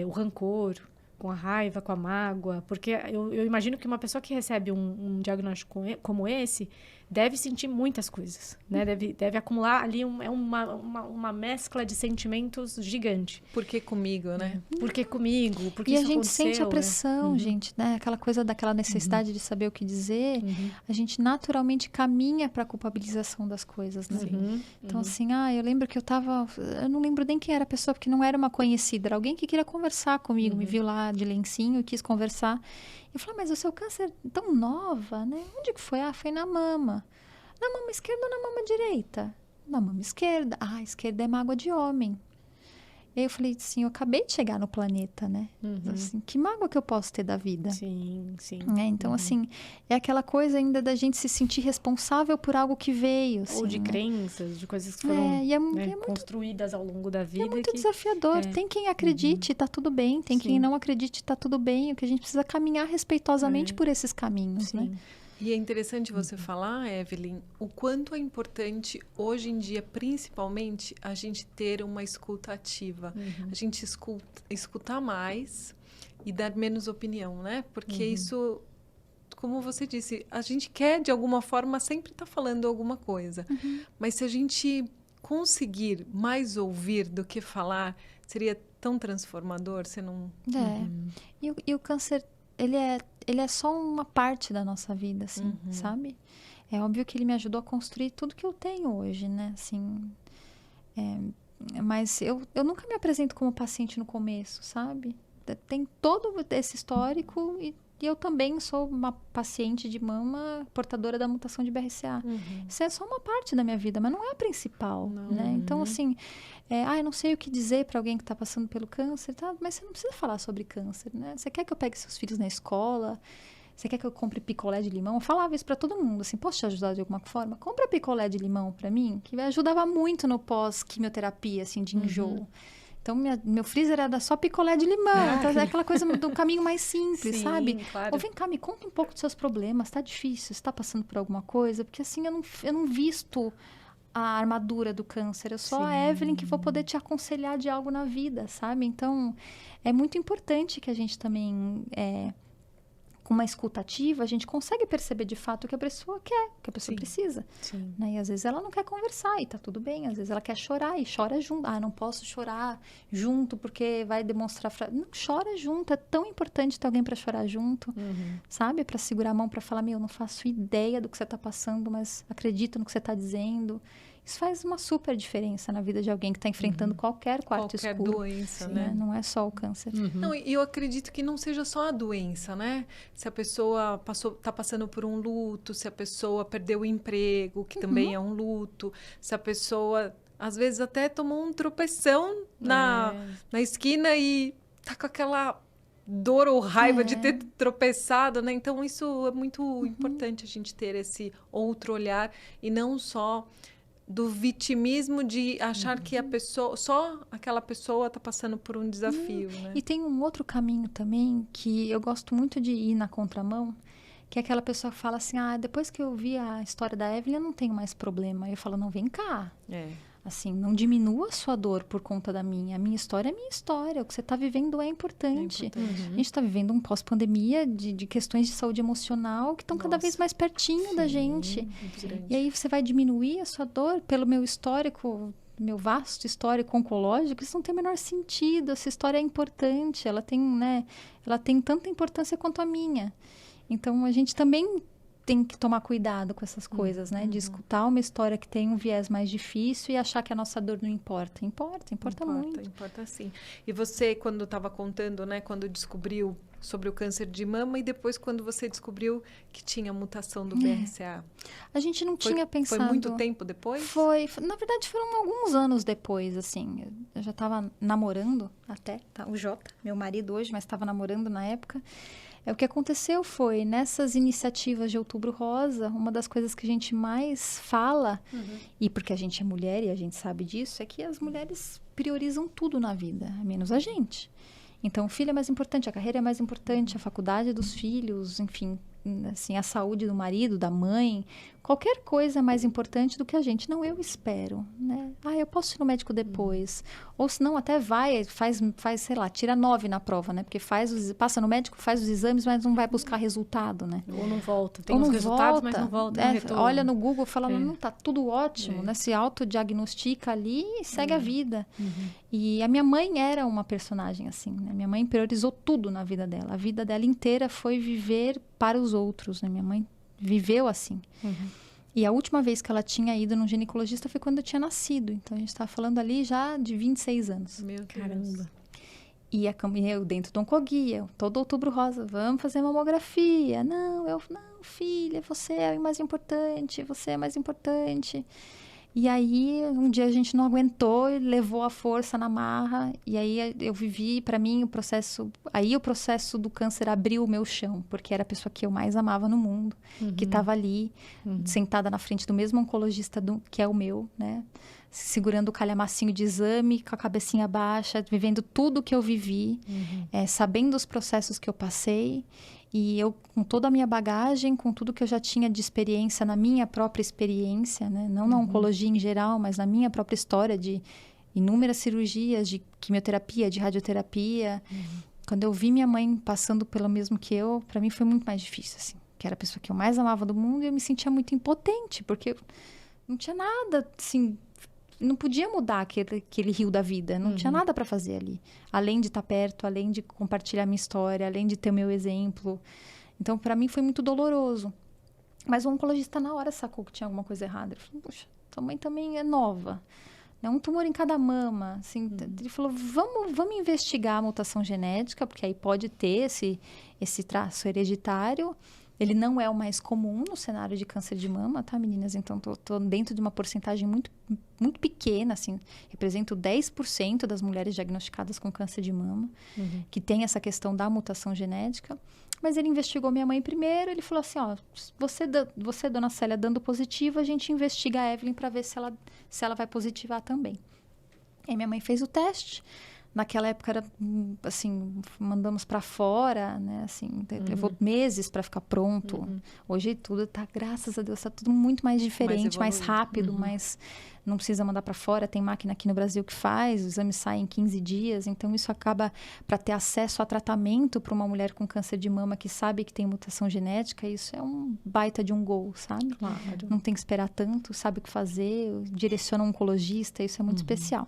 o rancor, com a raiva, com a mágoa, porque eu imagino que uma pessoa que recebe um diagnóstico como esse deve sentir muitas coisas, né? Deve acumular ali uma mescla de sentimentos gigante. Por que comigo, né? Por que comigo? Por que e isso a gente aconteceu, sente a pressão, né? gente, né? Aquela coisa daquela necessidade de saber o que dizer, a gente naturalmente caminha para a culpabilização das coisas, né? Então, assim, eu lembro que eu não lembro nem quem era a pessoa, porque não era uma conhecida, era alguém que queria conversar comigo, me viu lá de lencinho e quis conversar. Eu falei, mas o seu câncer é tão nova, né? Onde que foi? Foi na mama. Na mama esquerda ou na mama direita? Na mama esquerda. A esquerda é mágoa de homem. E aí eu falei assim, eu acabei de chegar no planeta, né? Assim, que mágoa que eu posso ter da vida? Sim. Então, assim, é aquela coisa ainda da gente se sentir responsável por algo que veio. Assim, ou de crenças, de coisas que foram muito construídas ao longo da vida. É muito desafiador. Tem quem acredite, tá tudo bem. Tem quem não acredite, tá tudo bem. O que a gente precisa caminhar respeitosamente por esses caminhos, né? E é interessante você falar, Evelyn, o quanto é importante hoje em dia, principalmente, a gente ter uma escuta ativa. A gente escutar mais e dar menos opinião, né? Porque isso, como você disse, a gente quer, de alguma forma, sempre estar falando alguma coisa. Mas se a gente conseguir mais ouvir do que falar, seria tão transformador, você não... E o câncer, ele é só uma parte da nossa vida, assim, sabe? É óbvio que ele me ajudou a construir tudo que eu tenho hoje, né? Assim, Mas eu nunca me apresento como paciente no começo, sabe? Tem todo esse histórico e eu também sou uma paciente de mama portadora da mutação de BRCA. Isso é só uma parte da minha vida, mas não é a principal, né? Então, assim, eu não sei o que dizer para alguém que está passando pelo câncer, tá? Mas você não precisa falar sobre câncer, né? Você quer que eu pegue seus filhos na escola? Você quer que eu compre picolé de limão? Eu falava isso para todo mundo, assim, posso te ajudar de alguma forma? Compra picolé de limão para mim, que me ajudava muito no pós-quimioterapia, assim, de enjoo. Então, meu freezer era só picolé de limão. Então, é aquela coisa do caminho mais simples, sabe? Claro. Ou vem cá, me conta um pouco dos seus problemas. Tá difícil? Você tá passando por alguma coisa? Porque, assim, eu não visto a armadura do câncer. Eu sou a Evelyn que vou poder te aconselhar de algo na vida, sabe? Então, é muito importante que a gente também... com uma escuta ativa, a gente consegue perceber de fato o que a pessoa quer, o que a pessoa precisa. Né? E às vezes ela não quer conversar e tá tudo bem. Às vezes ela quer chorar e chora junto. Não posso chorar junto porque vai demonstrar... Não, chora junto. É tão importante ter alguém para chorar junto, sabe? Para segurar a mão, para falar, não faço ideia do que você tá passando, mas acredito no que você tá dizendo. Isso faz uma super diferença na vida de alguém que está enfrentando qualquer quarto escuro. Qualquer doença, né? Não é só o câncer. Não, e eu acredito que não seja só a doença, né? Se a pessoa está passando por um luto, se a pessoa perdeu o emprego, que também é um luto, se a pessoa, às vezes, até tomou um tropeção na esquina e tá com aquela dor ou raiva de ter tropeçado, né? Então, isso é muito importante, a gente ter esse outro olhar e não só... do vitimismo de achar que a pessoa, só aquela pessoa está passando por um desafio, né? E tem um outro caminho também que eu gosto muito de ir na contramão, que é aquela pessoa que fala assim, depois que eu vi a história da Evelyn, eu não tenho mais problema. Eu falo, não, vem cá. Assim, não diminua a sua dor por conta da minha. A minha história é minha história. O que você está vivendo é importante. A gente está vivendo um pós-pandemia de questões de saúde emocional que estão cada vez mais pertinho da gente. E aí você vai diminuir a sua dor pelo meu histórico, meu vasto histórico oncológico. Isso não tem o menor sentido. Essa história é importante. Ela tem tanta importância quanto a minha. Então, a gente também... tem que tomar cuidado com essas coisas, né? De escutar uma história que tem um viés mais difícil e achar que a nossa dor não importa. Importa muito. Importa sim. E você, quando estava contando, né? Quando descobriu sobre o câncer de mama e depois quando você descobriu que tinha mutação do BRCA? A gente não tinha pensado... Foi muito tempo depois? Foi. Na verdade, foram alguns anos depois, assim. Eu já estava namorando até, tá? O Jota, meu marido hoje, mas estava namorando na época. O que aconteceu foi, nessas iniciativas de Outubro Rosa, uma das coisas que a gente mais fala, e porque a gente é mulher e a gente sabe disso, é que as mulheres priorizam tudo na vida, menos a gente. Então, o filho é mais importante, a carreira é mais importante, a faculdade dos filhos, enfim, assim, a saúde do marido, da mãe, qualquer coisa é mais importante do que a gente. Não, eu espero, né? Eu posso ir no médico depois. Ou se não, até faz, sei lá, tira 9 na prova, né? Porque passa no médico, faz os exames, mas não vai buscar resultado, né? Ou não volta. Tem os resultados, mas não volta. Olha no Google, fala, não, tá tudo ótimo, né? Se autodiagnostica ali e segue a vida. E a minha mãe era uma personagem assim, né? Minha mãe priorizou tudo na vida dela. A vida dela inteira foi viver para os outros, né? Minha mãe viveu assim. E a última vez que ela tinha ido num ginecologista foi quando eu tinha nascido. Então, a gente estava falando ali já de 26 anos. Meu Caramba. E eu dentro do Oncoguia, todo Outubro Rosa, vamos fazer mamografia. Não, filha, você é mais importante, você é mais importante. E aí, um dia a gente não aguentou e levou a força na marra. E aí, eu vivi, para mim, o processo do câncer abriu o meu chão. Porque era a pessoa que eu mais amava no mundo. Que estava ali, sentada na frente do mesmo oncologista que é o meu, né? Segurando o calhamacinho de exame, com a cabecinha baixa, vivendo tudo que eu vivi. Sabendo os processos que eu passei. E eu, com toda a minha bagagem, com tudo que eu já tinha de experiência, na minha própria experiência, né? Não na oncologia em geral, mas na minha própria história de inúmeras cirurgias, de quimioterapia, de radioterapia. Quando eu vi minha mãe passando pelo mesmo que eu, para mim foi muito mais difícil, assim. Que era a pessoa que eu mais amava do mundo e eu me sentia muito impotente, porque não tinha nada, assim... Não podia mudar aquele rio da vida. Não tinha nada para fazer ali. Além de estar perto, além de compartilhar minha história, além de ter o meu exemplo. Então, para mim, foi muito doloroso. Mas o oncologista, na hora, sacou que tinha alguma coisa errada. Ele falou, puxa, tua mãe também é nova. né? Um tumor em cada mama, assim. Ele falou, vamos investigar a mutação genética, porque aí pode ter esse traço hereditário. Ele não é o mais comum no cenário de câncer de mama, tá, meninas? Então, tô dentro de uma porcentagem muito, muito pequena, assim. Represento 10% das mulheres diagnosticadas com câncer de mama, que tem essa questão da mutação genética. Mas ele investigou minha mãe primeiro, ele falou assim, ó, você, dona Célia, dando positivo, a gente investiga a Evelyn para ver se ela vai positivar também. Aí minha mãe fez o teste. Naquela época era assim, mandamos para fora, né? Assim, levou meses para ficar pronto. Hoje tudo tá, graças a Deus, tá tudo muito mais diferente, mais rápido, mas não precisa mandar para fora. Tem máquina aqui no Brasil que faz, os exames saem em 15 dias. Então isso acaba, para ter acesso a tratamento para uma mulher com câncer de mama que sabe que tem mutação genética, isso é um baita de um gol, sabe? Claro. Não tem que esperar tanto, sabe o que fazer, direciona um oncologista, isso é muito especial.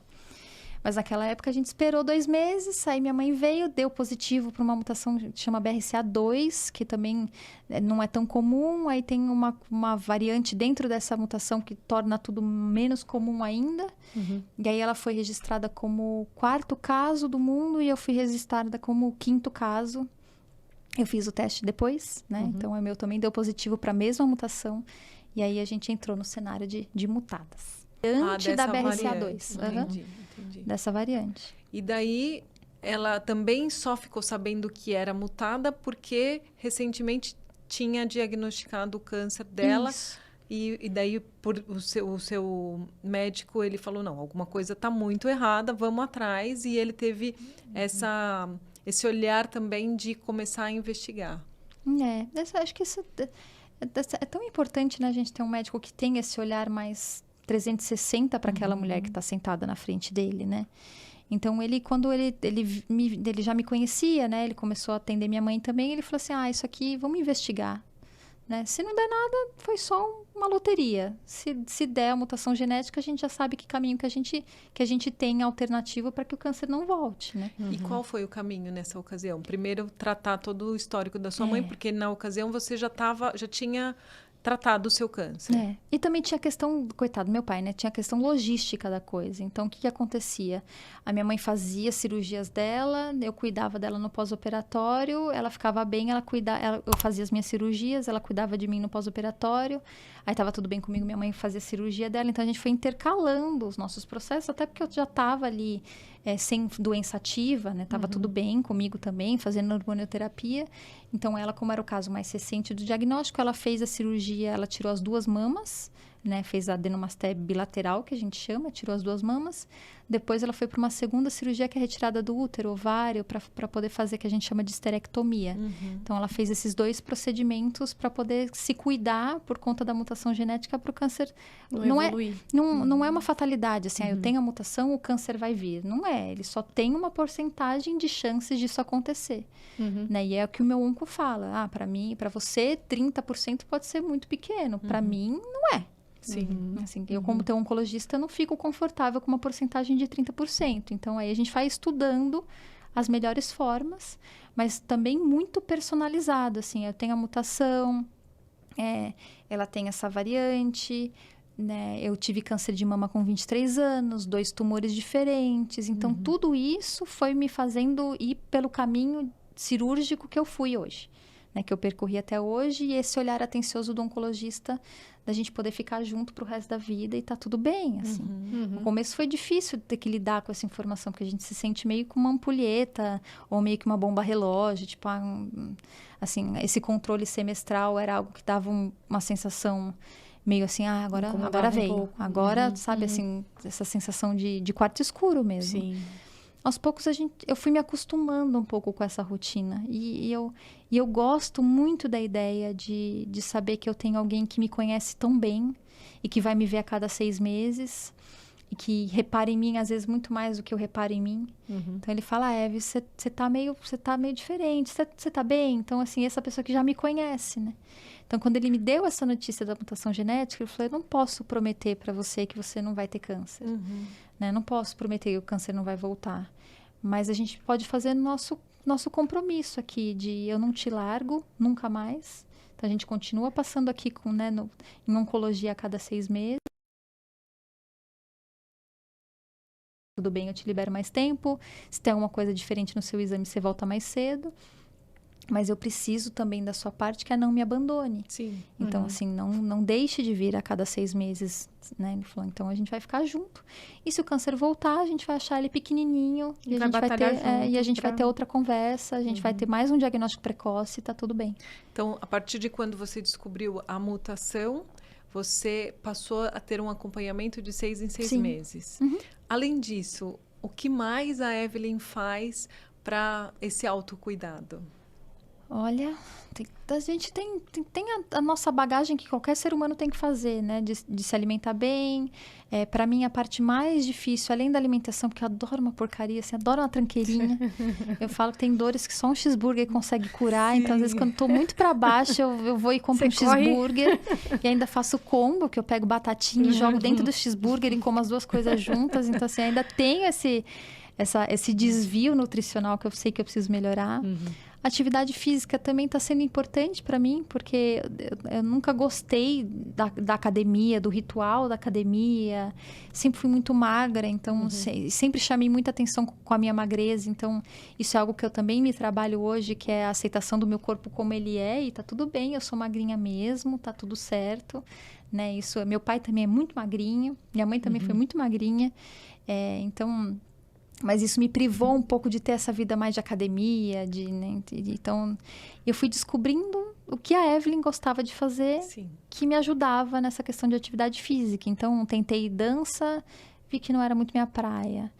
Mas naquela época a gente esperou 2 meses, aí minha mãe veio, deu positivo para uma mutação que chama BRCA2, que também não é tão comum. Aí tem uma variante dentro dessa mutação que torna tudo menos comum ainda. E aí ela foi registrada como 4º caso do mundo e eu fui registrada como 5º caso. Eu fiz o teste depois, né? Então o meu também deu positivo para a mesma mutação. E aí a gente entrou no cenário de mutadas. Antes da BRCA2. Entendi. Dessa variante. E daí, ela também só ficou sabendo que era mutada porque recentemente tinha diagnosticado o câncer dela. Isso. E daí, o seu médico, ele falou, não, alguma coisa está muito errada, vamos atrás. E ele teve esse olhar também de começar a investigar. Acho que isso é tão importante, né? A gente ter um médico que tem esse olhar mais 360 para aquela mulher que está sentada na frente dele, né? Então, quando ele já me conhecia, né? Ele começou a atender minha mãe também. Ele falou assim, isso aqui, vamos investigar, né? Se não der nada, foi só uma loteria. Se der a mutação genética, a gente já sabe que caminho que a gente tem alternativo para que o câncer não volte, né? E qual foi o caminho nessa ocasião? Primeiro, tratar todo o histórico da sua mãe, porque na ocasião você já tinha tratado o seu câncer. E também tinha a questão, coitado do meu pai, né? Tinha a questão logística da coisa. Então, o que acontecia? A minha mãe fazia cirurgias dela, eu cuidava dela no pós-operatório, ela ficava bem, eu fazia as minhas cirurgias, ela cuidava de mim no pós-operatório, aí estava tudo bem comigo, minha mãe fazia a cirurgia dela, então a gente foi intercalando os nossos processos, até porque eu já estava ali sem doença ativa, né? Tava tudo bem comigo também, fazendo hormonioterapia. Então, ela, como era o caso mais recente do diagnóstico, ela fez a cirurgia, ela tirou as 2 mamas, né? Fez a adenomastia bilateral, que a gente chama, tirou as 2 mamas. Depois, ela foi para uma segunda cirurgia, que é a retirada do útero, ovário, para poder fazer, que a gente chama de esterectomia. Então, ela fez esses 2 procedimentos para poder se cuidar por conta da mutação genética para o câncer. Não é uma fatalidade, assim, eu tenho a mutação, o câncer vai vir. Não é, ele só tem uma porcentagem de chances disso acontecer. Né? E é o que o meu onco fala. Para mim, para você, 30% pode ser muito pequeno. Para mim, não é. Sim. Assim, eu, como teu oncologista, não fico confortável com uma porcentagem de 30%. Então, aí a gente vai estudando as melhores formas, mas também muito personalizado. Assim, eu tenho a mutação, ela tem essa variante, né? Eu tive câncer de mama com 23 anos, 2 tumores diferentes. Então, tudo isso foi me fazendo ir pelo caminho cirúrgico que eu fui hoje. Né, que eu percorri até hoje, e esse olhar atencioso do oncologista, da gente poder ficar junto pro resto da vida e tá tudo bem, assim. No começo foi difícil ter que lidar com essa informação, porque a gente se sente meio com uma ampulheta, ou meio que uma bomba relógio, tipo, assim, esse controle semestral era algo que dava uma sensação meio assim, agora veio. Agora, sabe, assim, essa sensação de quarto escuro mesmo. Sim. Aos poucos eu fui me acostumando um pouco com essa rotina. E eu gosto muito da ideia de saber que eu tenho alguém que me conhece tão bem e que vai me ver a cada 6 meses e que repara em mim, às vezes, muito mais do que eu reparo em mim. Então, ele fala, Eve, você tá meio diferente, você tá bem? Então, assim, essa pessoa que já me conhece, né? Então, quando ele me deu essa notícia da mutação genética, eu falei, eu não posso prometer para você que você não vai ter câncer. Né? Não posso prometer que o câncer não vai voltar. Mas a gente pode fazer nosso compromisso aqui de eu não te largo nunca mais. Então, a gente continua passando aqui em oncologia a cada 6 meses. tudo bem, eu te libero mais tempo. Se tem alguma coisa diferente no seu exame, você volta mais cedo. Mas eu preciso também da sua parte, que é não me abandone. Sim. Então, assim, não deixe de vir a cada 6 meses, né? Ele falou, então a gente vai ficar junto. E se o câncer voltar, a gente vai achar ele pequenininho. E a gente vai ter, e a gente vai ter outra conversa, a gente vai ter mais um diagnóstico precoce e tá tudo bem. Então, a partir de quando você descobriu a mutação, você passou a ter um acompanhamento de 6 em 6 meses. Além disso, o que mais a Evelyn faz para esse autocuidado? Olha, a gente tem a nossa bagagem que qualquer ser humano tem que fazer, né? De se alimentar bem. Para mim, a parte mais difícil, além da alimentação, porque eu adoro uma porcaria, assim, adoro uma tranqueirinha. Eu falo que tem dores que só um cheeseburger consegue curar. Sim. Então, às vezes, quando estou muito para baixo, eu vou e compro um cheeseburger. E ainda faço combo, que eu pego batatinha e jogo dentro do cheeseburger e como as duas coisas juntas. Então, assim, ainda tenho esse desvio nutricional que eu sei que eu preciso melhorar. Atividade física também está sendo importante para mim, porque eu nunca gostei da academia, do ritual da academia. Sempre fui muito magra, então sempre chamei muita atenção com a minha magreza. Então, isso é algo que eu também me trabalho hoje, que é a aceitação do meu corpo como ele é. E tá tudo bem, eu sou magrinha mesmo, tá tudo certo. Né? Meu pai também é muito magrinho, minha mãe também foi muito magrinha. Então... Mas isso me privou um pouco de ter essa vida mais de academia, né? Então, eu fui descobrindo o que a Evelyn gostava de fazer, Sim. que me ajudava nessa questão de atividade física. Então, tentei dança, vi que não era muito minha praia.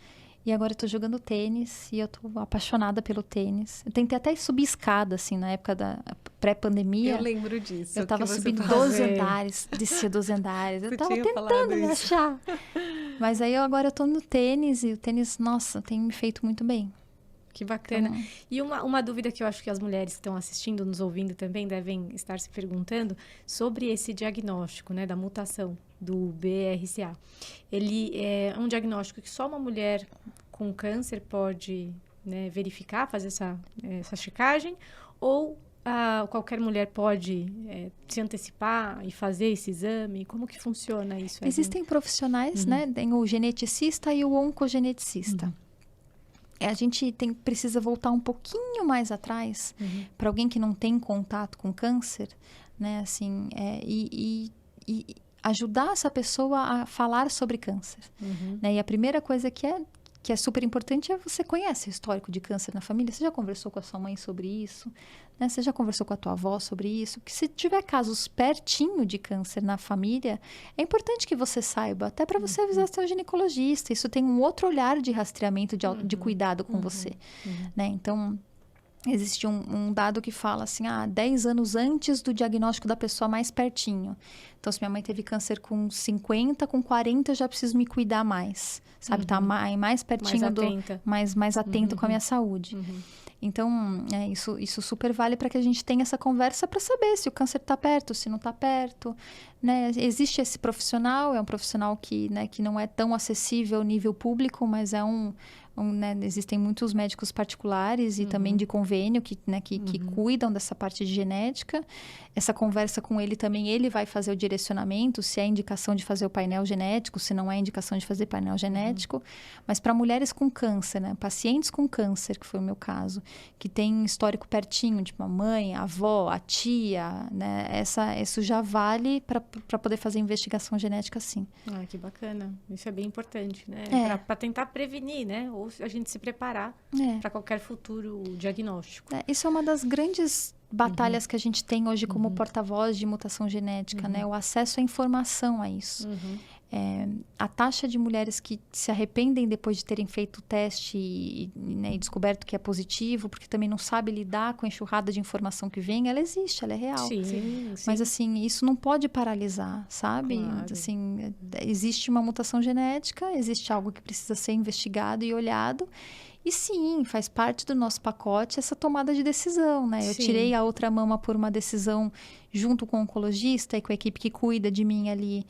E agora eu tô jogando tênis e eu tô apaixonada pelo tênis. Eu tentei até subir escada, assim, na época da pré-pandemia. Eu lembro disso. Eu tava subindo 12 andares, descia 12 andares. Eu tava tentando me achar. Mas aí agora eu tô no tênis e o tênis, nossa, tem me feito muito bem. Que bacana. Então, e uma dúvida que eu acho que as mulheres que estão assistindo, nos ouvindo também, devem estar se perguntando sobre esse diagnóstico, né, da mutação do BRCA. Ele é um diagnóstico que só uma mulher com câncer pode, né, verificar, fazer essa checagem, ou qualquer mulher pode se antecipar e fazer esse exame? Como que funciona isso? Existem profissionais, né? Tem o geneticista e o oncogeneticista. A gente precisa voltar um pouquinho mais atrás para alguém que não tem contato com câncer, né? Assim, e ajudar essa pessoa a falar sobre câncer. Né? E a primeira coisa que é super importante é você conhece o histórico de câncer na família. Você já conversou com a sua mãe sobre isso? Né? Você já conversou com a tua avó sobre isso? Que se tiver casos pertinho de câncer na família, é importante que você saiba, até para você avisar seu ginecologista. Isso tem um outro olhar de rastreamento, de cuidado com você. Né? Então, existe um dado que fala assim, 10 anos antes do diagnóstico da pessoa mais pertinho. Então, se minha mãe teve câncer com 50, com 40, eu já preciso me cuidar mais. Sabe? Tá mais pertinho mais atenta com a minha saúde. Então, isso super vale para que a gente tenha essa conversa para saber se o câncer está perto, se não está perto. Né? Existe esse profissional, é um profissional que não é tão acessível ao nível público, mas é né, existem muitos médicos particulares e também de convênio que cuidam dessa parte de genética. Essa conversa com ele também, ele vai fazer o direcionamento, se é indicação de fazer o painel genético, se não é indicação de fazer painel genético. Mas para mulheres com câncer, né, pacientes com câncer, que foi o meu caso, que tem histórico pertinho, tipo a mãe, a avó, a tia, né, isso já vale para poder fazer investigação genética, sim. Que bacana. Isso é bem importante, né? Para tentar prevenir, né? Ou a gente se preparar para qualquer futuro diagnóstico. Isso é uma das grandes batalhas que a gente tem hoje como porta-voz de mutação genética, né? O acesso à informação a isso. A taxa de mulheres que se arrependem depois de terem feito o teste e descoberto que é positivo, porque também não sabe lidar com a enxurrada de informação que vem, ela existe, ela é real. Sim. Mas, assim, isso não pode paralisar, sabe? Claro. Assim, existe uma mutação genética, existe algo que precisa ser investigado e olhado. E sim, faz parte do nosso pacote essa tomada de decisão, né? Eu tirei a outra mama por uma decisão junto com o oncologista e com a equipe que cuida de mim ali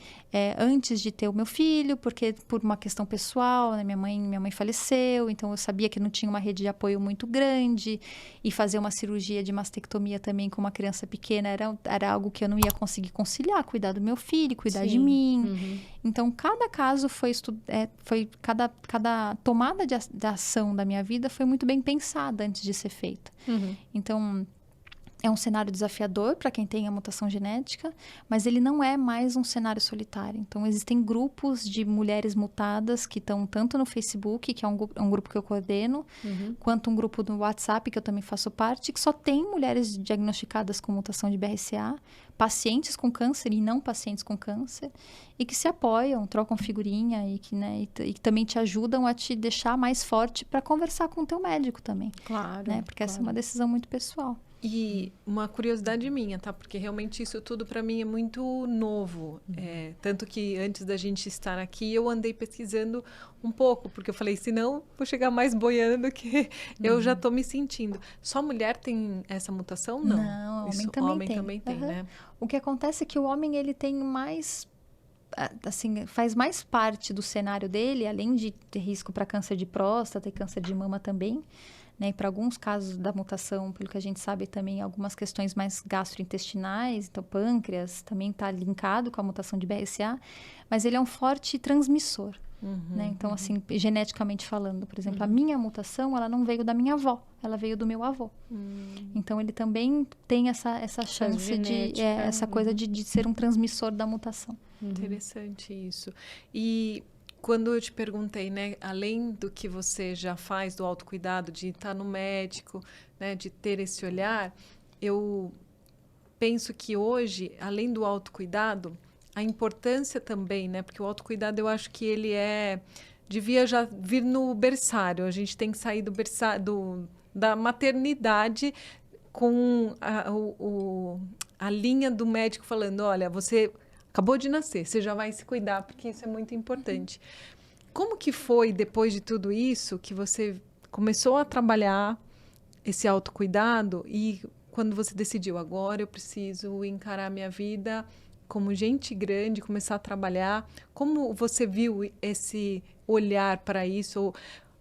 antes de ter o meu filho, porque por uma questão pessoal, né? Minha mãe faleceu, então eu sabia que não tinha uma rede de apoio muito grande e fazer uma cirurgia de mastectomia também com uma criança pequena era algo que eu não ia conseguir conciliar, cuidar do meu filho, cuidar de mim. Então, cada caso cada tomada de ação da minha vida foi muito bem pensada antes de ser feita. Então, é um cenário desafiador para quem tem a mutação genética, mas ele não é mais um cenário solitário. Então, existem grupos de mulheres mutadas que estão tanto no Facebook, que é um grupo que eu coordeno, quanto um grupo no WhatsApp, que eu também faço parte, que só tem mulheres diagnosticadas com mutação de BRCA, pacientes com câncer e não pacientes com câncer, e que se apoiam, trocam figurinha e que, né, e também te ajudam a te deixar mais forte para conversar com o teu médico também. Claro. Né? Porque essa é uma decisão muito pessoal. E uma curiosidade minha, tá? Porque realmente isso tudo para mim é muito novo. Tanto que antes da gente estar aqui, eu andei pesquisando um pouco, porque eu falei, senão vou chegar mais boiando que eu já tô me sentindo. Só mulher tem essa mutação? Não. Não, isso, homem também tem, né? O que acontece é que o homem, ele tem mais... assim, faz mais parte do cenário dele, além de ter risco para câncer de próstata e câncer de mama também, né? E para alguns casos da mutação, pelo que a gente sabe também, algumas questões mais gastrointestinais, então pâncreas também está linkado com a mutação de BRCA, mas ele é um forte transmissor, né? Então, assim, geneticamente falando, por exemplo, a minha mutação, ela não veio da minha avó, ela veio do meu avô. Então, ele também tem essa chance genética, essa coisa de ser um transmissor da mutação. Interessante isso. E quando eu te perguntei, né, além do que você já faz do autocuidado, de estar no médico, né, de ter esse olhar, eu penso que hoje, além do autocuidado, a importância também, né, porque o autocuidado eu acho que ele devia já vir no berçário. A gente tem que sair do berçário, da maternidade com a linha do médico falando, olha, você acabou de nascer, você já vai se cuidar, porque isso é muito importante. Como que foi, depois de tudo isso, que você começou a trabalhar esse autocuidado e quando você decidiu, agora eu preciso encarar minha vida como gente grande, começar a trabalhar, como você viu esse olhar para isso?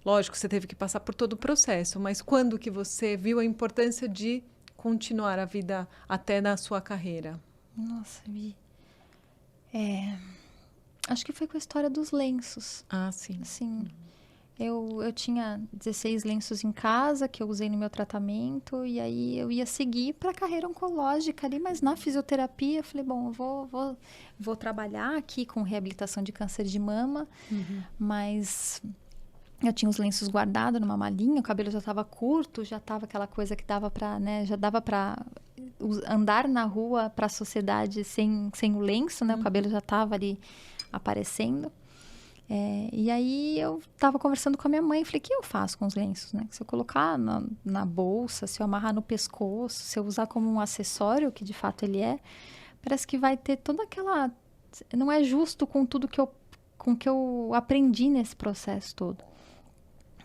Lógico, você teve que passar por todo o processo, mas quando que você viu a importância de continuar a vida até na sua carreira? Nossa, Vi. Acho que foi com a história dos lenços. Ah, sim. Assim, eu tinha 16 lenços em casa que eu usei no meu tratamento e aí eu ia seguir para a carreira oncológica ali, mas na fisioterapia eu falei, bom, eu vou trabalhar aqui com reabilitação de câncer de mama, mas eu tinha os lenços guardados numa malinha, o cabelo já estava curto, já estava aquela coisa que dava para, né, já dava para andar na rua para a sociedade sem o lenço, né? O cabelo já estava ali aparecendo. E aí eu estava conversando com a minha mãe e falei, o que eu faço com os lenços, né? Se eu colocar na bolsa, se eu amarrar no pescoço, se eu usar como um acessório, que de fato ele parece que vai ter toda aquela... Não é justo com tudo que eu aprendi nesse processo todo.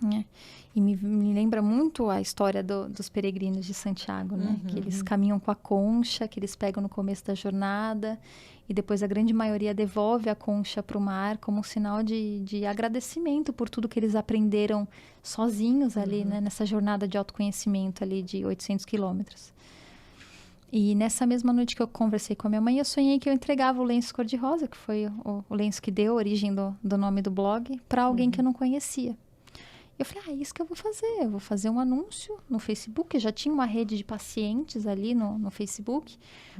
Né? E me lembra muito a história dos peregrinos de Santiago, né? Que eles caminham com a concha, que eles pegam no começo da jornada e depois a grande maioria devolve a concha para o mar como um sinal de agradecimento por tudo que eles aprenderam sozinhos ali, né? Nessa jornada de autoconhecimento ali de 800 quilômetros. E nessa mesma noite que eu conversei com a minha mãe, eu sonhei que eu entregava o lenço cor-de-rosa, que foi o lenço que deu a origem do nome do blog, para alguém que eu não conhecia. Eu falei, é isso que eu vou fazer. Eu vou fazer um anúncio no Facebook. Eu já tinha uma rede de pacientes ali no Facebook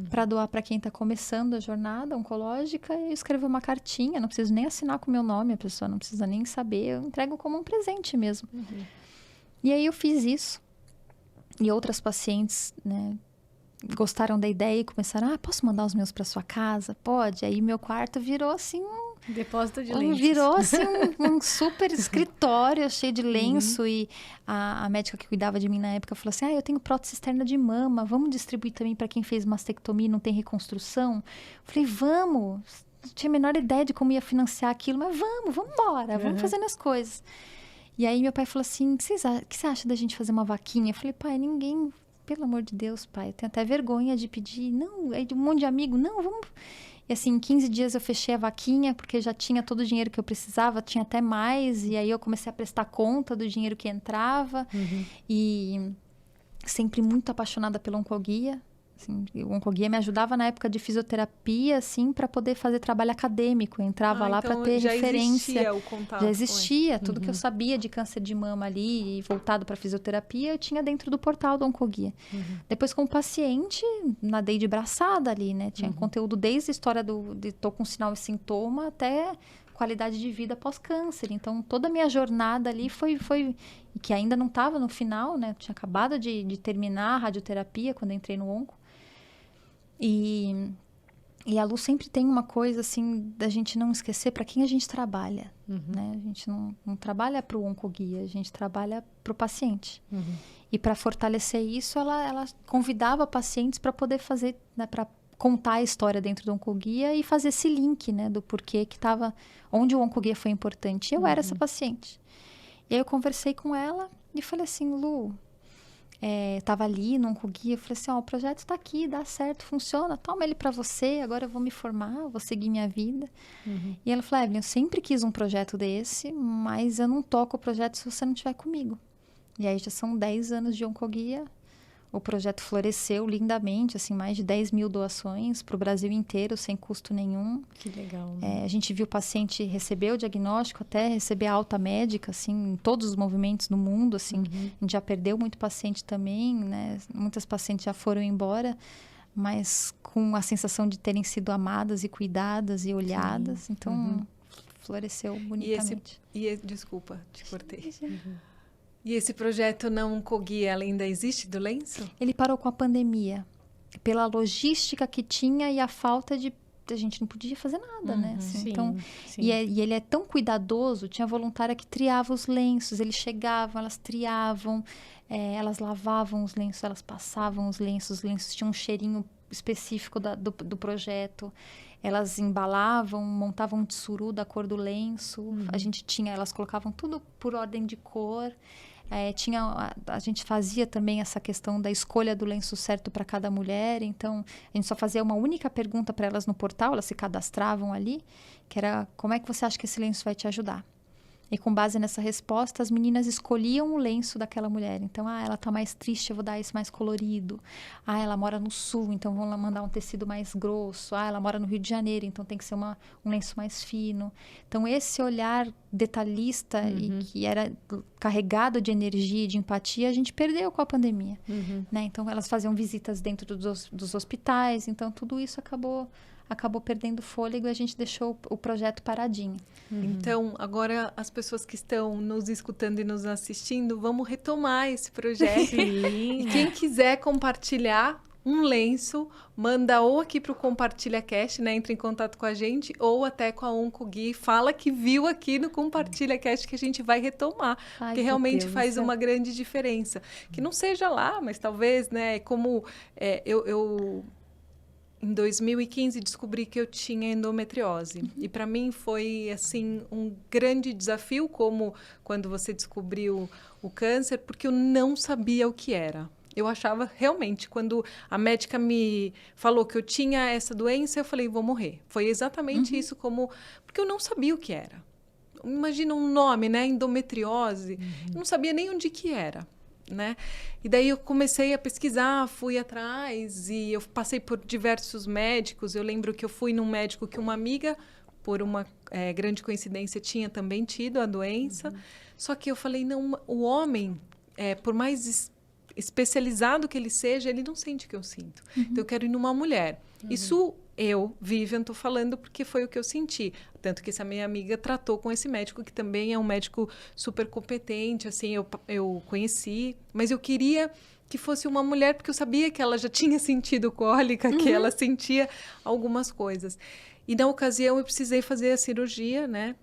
para doar para quem está começando a jornada oncológica. E eu escrevi uma cartinha. Não preciso nem assinar com o meu nome. A pessoa não precisa nem saber. Eu entrego como um presente mesmo. E aí eu fiz isso. E outras pacientes, né, gostaram da ideia e começaram, posso mandar os meus para sua casa? Pode. Aí meu quarto virou assim depósito de lenços. Virou assim um super escritório cheio de lenço. E a médica que cuidava de mim na época falou assim, eu tenho prótese externa de mama, vamos distribuir também para quem fez mastectomia e não tem reconstrução? Eu falei, vamos. Não tinha a menor ideia de como ia financiar aquilo, mas vamos embora, vamos fazendo as coisas. E aí meu pai falou assim, o que você acha da gente fazer uma vaquinha? Eu falei, pai, ninguém, pelo amor de Deus, pai, eu tenho até vergonha de pedir, não, é de um monte de amigo, não, vamos... E assim, em 15 dias eu fechei a vaquinha, porque já tinha todo o dinheiro que eu precisava, tinha até mais. E aí eu comecei a prestar conta do dinheiro que entrava. E sempre muito apaixonada pela oncoguia, Assim, o Oncoguia me ajudava na época de fisioterapia, assim, para poder fazer trabalho acadêmico. Eu entrava lá para ter já referência. Existia o contato. Já existia. Tudo que eu sabia de câncer de mama ali, voltado para fisioterapia, eu tinha dentro do portal do Oncoguia. Depois, como paciente, nadei de braçada ali, né? Tinha conteúdo desde a história de tô com sinal e sintoma até qualidade de vida pós-câncer. Então, toda a minha jornada ali foi que ainda não estava no final, né? Eu tinha acabado de terminar a radioterapia quando eu entrei no Onco. E a Lu sempre tem uma coisa, assim, da gente não esquecer para quem a gente trabalha, né? A gente não trabalha para o Oncoguia, a gente trabalha para o paciente. E para fortalecer isso, ela convidava pacientes para poder fazer, né, para contar a história dentro do Oncoguia e fazer esse link, né, do porquê que estava, onde o Oncoguia foi importante. Eu era essa paciente. E aí eu conversei com ela e falei assim, Lu, tava ali no Oncoguia, eu falei assim, o projeto está aqui, dá certo, funciona, toma ele para você, agora eu vou me formar, vou seguir minha vida. E ela falou, Evelyn, eu sempre quis um projeto desse, mas eu não toco o projeto se você não estiver comigo. E aí já são 10 anos de Oncoguia. O projeto floresceu lindamente, assim, mais de 10 mil doações para o Brasil inteiro, sem custo nenhum. Que legal. Né? A gente viu o paciente receber o diagnóstico, até receber a alta médica, assim, em todos os movimentos do mundo, assim. A gente já perdeu muito paciente também, né? Muitas pacientes já foram embora, mas com a sensação de terem sido amadas e cuidadas e olhadas. Sim. Então, floresceu bonitamente. Desculpa, te cortei. E esse projeto não Oncoguia ainda existe do lenço? Ele parou com a pandemia. Pela logística que tinha e a falta de... A gente não podia fazer nada, né? Assim, Sim, então, sim. E ele é tão cuidadoso. Tinha voluntária que triava os lenços. Eles chegavam, elas triavam. Elas lavavam os lenços, elas passavam os lenços. Os lenços tinham um cheirinho específico do projeto. Elas embalavam, montavam um tsuru da cor do lenço. Elas colocavam tudo por ordem de cor. A gente fazia também essa questão da escolha do lenço certo para cada mulher. Então, a gente só fazia uma única pergunta para elas no portal, elas se cadastravam ali, que era, como é que você acha que esse lenço vai te ajudar? E com base nessa resposta, as meninas escolhiam o lenço daquela mulher. Então, ela tá mais triste, eu vou dar esse mais colorido. Ela mora no sul, então vamos lá mandar um tecido mais grosso. Ela mora no Rio de Janeiro, então tem que ser um lenço mais fino. Então, esse olhar detalhista e que era carregado de energia e de empatia, a gente perdeu com a pandemia. Né? Então, elas faziam visitas dentro dos hospitais. Então, tudo isso acabou perdendo fôlego e a gente deixou o projeto paradinho. Então, agora as pessoas que estão nos escutando e nos assistindo, vamos retomar esse projeto. Sim. E quem quiser compartilhar um lenço, manda ou aqui para o Compartilha Cast, né? Entra em contato com a gente, ou até com a Oncoguia, fala que viu aqui no Compartilha Cast que a gente vai retomar. Porque realmente faz uma grande diferença. Que não seja lá, mas talvez, né? Como eu em 2015 descobri que eu tinha endometriose. E para mim foi assim um grande desafio, como quando você descobriu o câncer, porque eu não sabia o que era. Eu achava realmente, quando a médica me falou que eu tinha essa doença, eu falei, vou morrer. Foi exatamente isso, porque eu não sabia o que era. Imagina um nome, né? Endometriose. Eu não sabia nem onde que era. Né? E daí eu comecei a pesquisar, fui atrás e eu passei por diversos médicos. Eu lembro que eu fui num médico que uma amiga, por uma grande coincidência, tinha também tido a doença. Só que eu falei, não, o homem, por mais especializado que ele seja, ele não sente o que eu sinto. Então eu quero ir numa mulher. Isso Vivian, estou falando porque foi o que eu senti. Tanto que essa minha amiga tratou com esse médico, que também é um médico super competente, assim, eu conheci. Mas eu queria que fosse uma mulher, porque eu sabia que ela já tinha sentido cólica, que ela sentia algumas coisas. E na ocasião eu precisei fazer a cirurgia, né?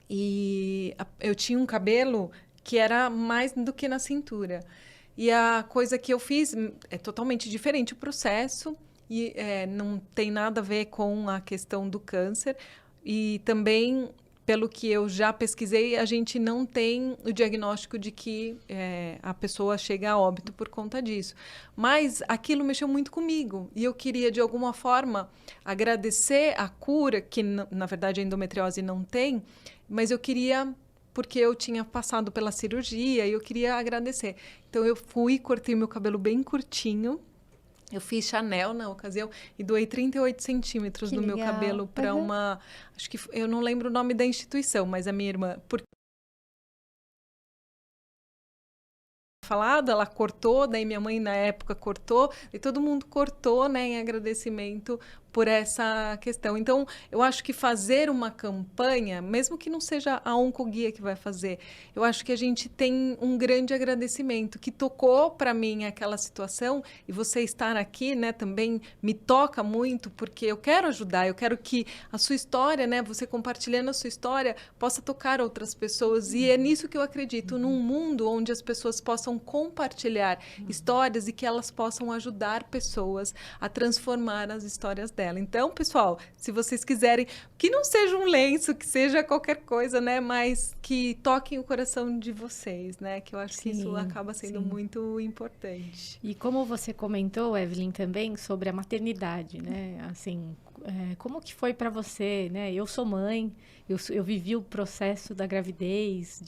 E eu tinha um cabelo que era mais do que na cintura. E a coisa que eu fiz é totalmente diferente o processo. E não tem nada a ver com a questão do câncer. E também, pelo que eu já pesquisei, a gente não tem o diagnóstico de que a pessoa chega a óbito por conta disso. Mas aquilo mexeu muito comigo. E eu queria, de alguma forma, agradecer a cura, que na verdade a endometriose não tem, mas eu queria... porque eu tinha passado pela cirurgia e eu queria agradecer. Então, eu fui, cortei meu cabelo bem curtinho, Eu fiz Chanel na ocasião e doei 38 centímetros Que do meu legal. cabelo para uma... Acho que eu não lembro o nome da instituição, mas a minha irmã... falado, ela cortou, daí minha mãe na época cortou, e todo mundo cortou, né, em agradecimento por essa questão. Então, eu acho que fazer uma campanha, mesmo que não seja a Oncoguia que vai fazer, eu acho que a gente tem um grande agradecimento, que tocou para mim aquela situação, e você estar aqui, né, também me toca muito, porque eu quero ajudar, eu quero que a sua história, né, você compartilhando a sua história, possa tocar outras pessoas, e é nisso que eu acredito, num mundo onde as pessoas possam compartilhar histórias e que elas possam ajudar pessoas a transformar as histórias delas. Então, pessoal, se vocês quiserem, que não seja um lenço, que seja qualquer coisa, né? Mas que toquem o coração de vocês, né? Que eu acho que isso acaba sendo muito importante. E como você comentou, Evelyn, também sobre a maternidade, né? Assim, como que foi para você, né? Eu sou mãe, eu vivi o processo da gravidez,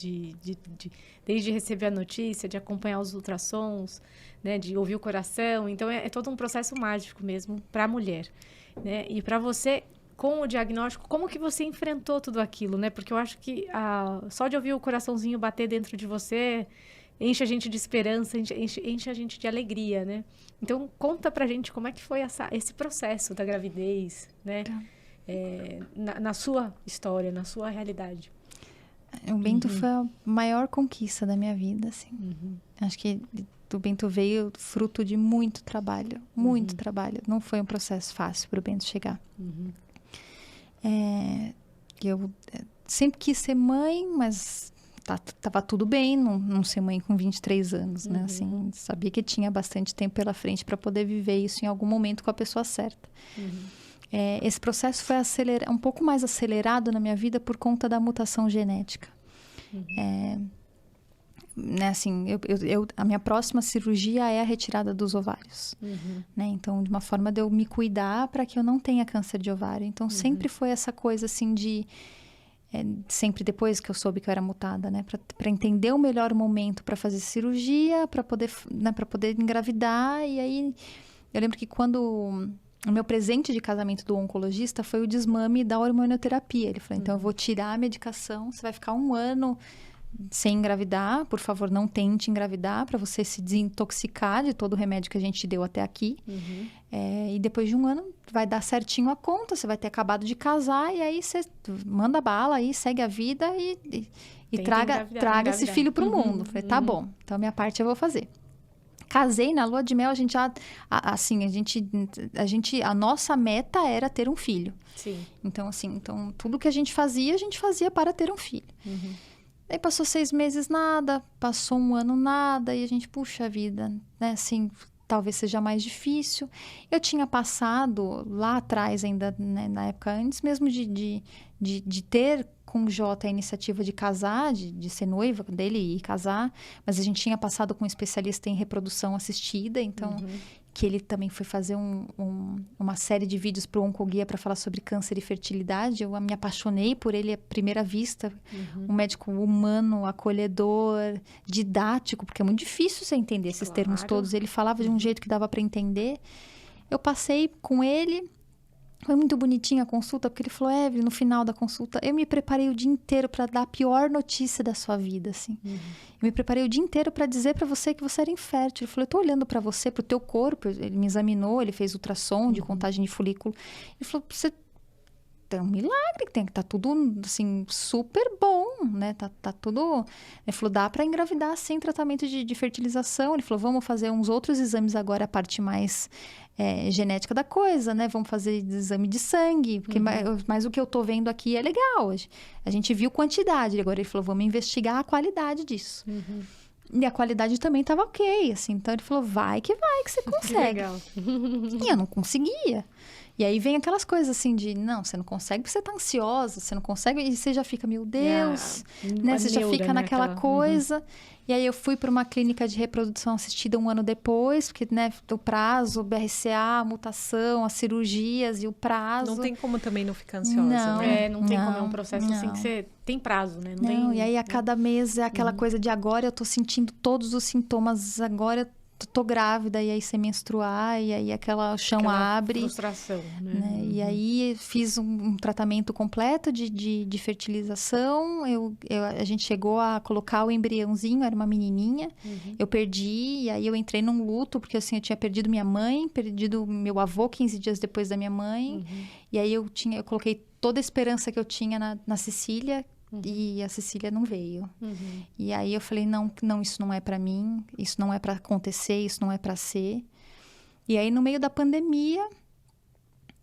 desde receber a notícia, de acompanhar os ultrassons, né? De ouvir o coração. Então, é todo um processo mágico mesmo para a mulher, né? E para você, com o diagnóstico, como que você enfrentou tudo aquilo, né? Porque eu acho que só de ouvir o coraçãozinho bater dentro de você enche a gente de esperança, enche a gente de alegria, né? Então, conta pra gente como é que foi esse processo da gravidez, né? Tá. Na sua história, na sua realidade. O Bento foi a maior conquista da minha vida, assim. Acho que o Bento veio fruto de muito trabalho, muito trabalho. Não foi um processo fácil para o Bento chegar. Eu sempre quis ser mãe, mas tava tudo bem não ser mãe com 23 anos, né? Assim, sabia que tinha bastante tempo pela frente para poder viver isso em algum momento com a pessoa certa. Esse processo foi um pouco mais acelerado na minha vida por conta da mutação genética. Né, assim, a minha próxima cirurgia é a retirada dos ovários. Né? Então, de uma forma de eu me cuidar para que eu não tenha câncer de ovário. Então, sempre foi essa coisa assim de... sempre depois que eu soube que eu era mutada, né? Para entender o melhor momento para fazer cirurgia, para poder, né, para poder engravidar. E aí, eu lembro que quando... O meu presente de casamento do oncologista foi o desmame da hormonioterapia. Ele falou, então eu vou tirar a medicação, você vai ficar 1 ano sem engravidar. Por favor, não tente engravidar para você se desintoxicar de todo o remédio que a gente deu até aqui. E depois de 1 ano, vai dar certinho a conta, você vai ter acabado de casar e aí você manda bala aí, segue a vida e traga esse filho para o mundo. Falei, tá bom, então a minha parte eu vou fazer. Casei na lua de mel, a gente já, assim, a nossa meta era ter um filho. Sim. Então, assim, tudo que a gente fazia para ter um filho. Aí passou 6 meses nada, passou 1 ano nada, e a gente, puxa vida, né, assim, talvez seja mais difícil. Eu tinha passado lá atrás ainda, né, na época antes mesmo de ter com o Jota a iniciativa de casar, de ser noiva dele e casar, mas a gente tinha passado com um especialista em reprodução assistida, então, que ele também foi fazer uma série de vídeos para o Oncoguia para falar sobre câncer e fertilidade. Eu me apaixonei por ele à primeira vista, um médico humano, acolhedor, didático, porque é muito difícil você entender esses termos todos. Ele falava de um jeito que dava para entender. Eu passei com ele. Foi muito bonitinha a consulta, porque ele falou, Evelyn, no final da consulta, eu me preparei o dia inteiro para dar a pior notícia da sua vida, assim. Eu me preparei o dia inteiro para dizer para você que você era infértil. Ele falou, eu tô olhando para você, pro teu corpo. Ele me examinou, ele fez ultrassom de contagem de folículo. Ele falou, você tem um milagre, que tá tudo, assim, super bom, né? Tá tudo... Ele falou, dá para engravidar sem tratamento de fertilização. Ele falou, vamos fazer uns outros exames agora, a parte mais genética da coisa, né? Vamos fazer exame de sangue, porque mas o que eu tô vendo aqui é legal. A gente viu quantidade, agora ele falou, vamos investigar a qualidade disso. E a qualidade também tava ok, assim. Então ele falou, vai que você consegue. Legal. E eu não conseguia. E aí vem aquelas coisas assim de, não, você não consegue porque você tá ansiosa, você não consegue, e você já fica, meu Deus, né? Você já fica naquela coisa. E aí eu fui para uma clínica de reprodução assistida 1 ano depois, porque, né, o prazo, o BRCA, a mutação, as cirurgias e o prazo. Não tem como também não ficar ansiosa, Não, né? Não tem como, é um processo assim que você tem prazo, né? Não, e aí a cada mês é aquela coisa de agora eu tô sentindo todos os sintomas, agora tô grávida, e aí você menstruar, e aí o chão Aquela abre. frustração, Né? E aí fiz um tratamento completo de fertilização. A gente chegou a colocar o embriãozinho, era uma menininha. Eu perdi, e aí eu entrei num luto, porque assim, eu tinha perdido minha mãe, perdido meu avô 15 dias depois da minha mãe. E aí eu coloquei toda a esperança que eu tinha na Cecília, e a Cecília não veio. E aí eu falei, não, isso não é pra mim, isso não é pra acontecer, isso não é pra ser. E aí no meio da pandemia,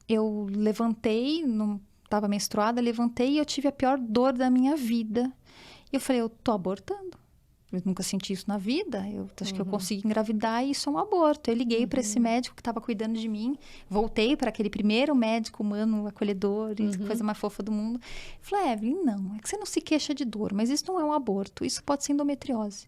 eu levantei, estava menstruada, levantei e eu tive a pior dor da minha vida. E eu falei, eu tô abortando. Eu nunca senti isso na vida. Eu acho que eu consegui engravidar e isso é um aborto. Eu liguei para esse médico que estava cuidando de mim. Voltei para aquele primeiro médico humano, acolhedor, coisa mais fofa do mundo. Falei, Evelyn, não, é que você não se queixa de dor, mas isso não é um aborto, isso pode ser endometriose.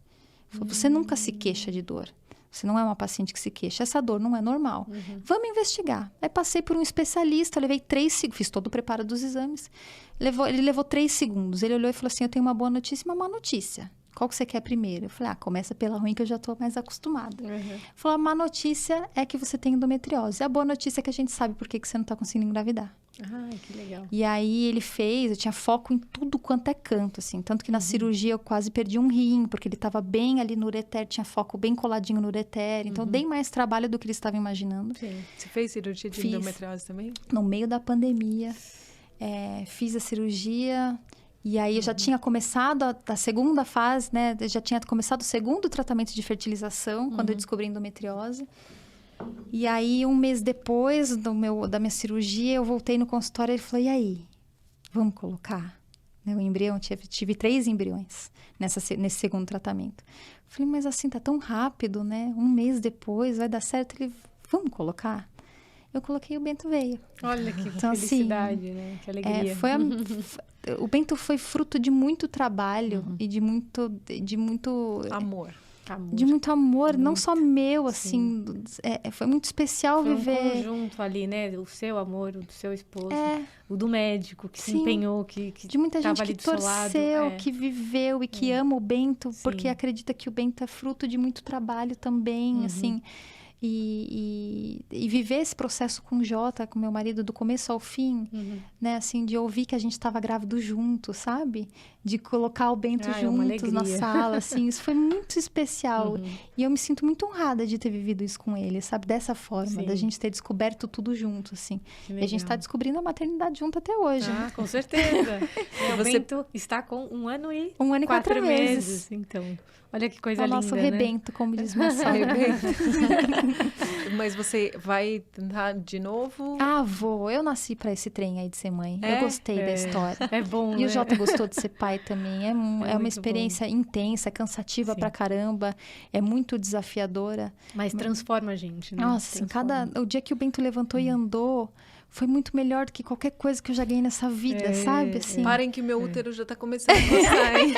Você nunca se queixa de dor. Você não é uma paciente que se queixa. Essa dor não é normal. Vamos investigar. Aí passei por um especialista, levei 3 segundos, fiz todo o preparo dos exames. Ele levou 3 segundos. Ele olhou e falou assim, eu tenho uma boa notícia e uma má notícia. Qual que você quer primeiro? Eu falei, começa pela ruim que eu já estou mais acostumada. Falou, a má notícia é que você tem endometriose. A boa notícia é que a gente sabe por que você não está conseguindo engravidar. Ai, que legal. E aí ele fez, eu tinha foco em tudo quanto é canto, assim. Tanto que na cirurgia eu quase perdi um rim, porque ele estava bem ali no ureter, tinha foco bem coladinho no ureter. Então, dei mais trabalho do que eles estavam imaginando. Sim. Você fez cirurgia de endometriose também? No meio da pandemia, fiz a cirurgia. E aí eu já tinha começado a segunda fase, né? Eu já tinha começado o segundo tratamento de fertilização, quando eu descobri a endometriose. E aí, um mês depois da minha cirurgia, eu voltei no consultório e ele falou, e aí, vamos colocar? O embrião, tive 3 embriões nesse segundo tratamento. Eu falei, mas assim, tá tão rápido, né? Um mês depois, vai dar certo? Ele, vamos colocar? Eu coloquei e o Bento veio. Olha que então, felicidade, assim, né? Que alegria. O Bento foi fruto de muito trabalho e de muito amor. De muito amor, não só meu, assim. Foi muito especial viver. Foi um conjunto ali, né? O seu amor, o do seu esposo, o do médico que se empenhou, que de muita gente que torceu, que viveu e que ama o Bento, porque acredita que o Bento é fruto de muito trabalho também, assim. E viver esse processo com o Jota, com meu marido, do começo ao fim, né? Assim, de ouvir que a gente estava grávido junto, sabe? De colocar o Bento juntos na sala, assim. Isso foi muito especial. E eu me sinto muito honrada de ter vivido isso com ele, sabe? Dessa forma, da gente ter descoberto tudo junto, assim. E a gente está descobrindo a maternidade junto até hoje. Ah, com certeza. O Bento está com 1 ano e 4 meses. Então, olha que coisa linda, nosso rebento, como diz Marcelo. Mas você vai tentar de novo? Vou. Eu nasci para esse trem aí de ser mãe. Eu gostei da história. É bom, E o Jota gostou de ser pai também. É uma experiência bom. Intensa, cansativa pra caramba. É muito desafiadora. Mas transforma a gente, né? Nossa, o dia que o Bento levantou e andou, foi muito melhor do que qualquer coisa que eu já ganhei nessa vida, sabe? Assim. Parem que meu útero já tá começando a coçar, hein?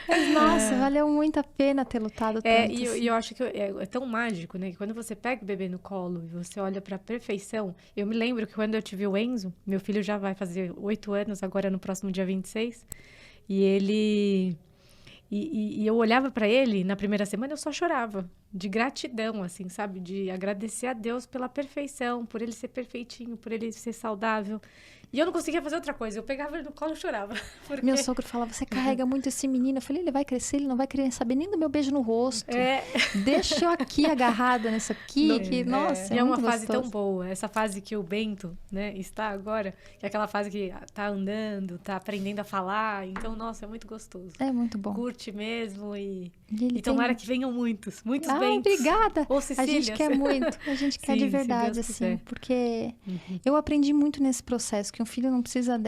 Mas, nossa, valeu muito a pena ter lutado tanto. E eu acho que é tão mágico, né? Que quando você pega o bebê no colo e você olha pra perfeição... Eu me lembro que quando eu tive o Enzo, meu filho já vai fazer 8 anos, agora no próximo dia 26. E ele... E eu olhava pra ele, na primeira semana, eu só chorava. De gratidão, assim, sabe? De agradecer a Deus pela perfeição, por ele ser perfeitinho, por ele ser saudável. E eu não conseguia fazer outra coisa. Eu pegava ele no colo e chorava. Porque... Meu sogro falava, você carrega muito esse menino. Eu falei, ele vai crescer, ele não vai querer saber nem do meu beijo no rosto. Deixa eu aqui agarrada nisso aqui. Nossa, E é uma muito fase gostoso. tão boa. Essa fase que o Bento, né, está agora, que é aquela fase que tá andando, tá aprendendo a falar. Então, nossa, é muito gostoso. É muito bom. Curte mesmo e ele tomara que venham muitos Bentos. Obrigada. Ou Cecílias. A gente quer muito. A gente quer Sim, de se verdade, Deus assim. quiser. Porque eu aprendi muito nesse processo, que um filho não precisa...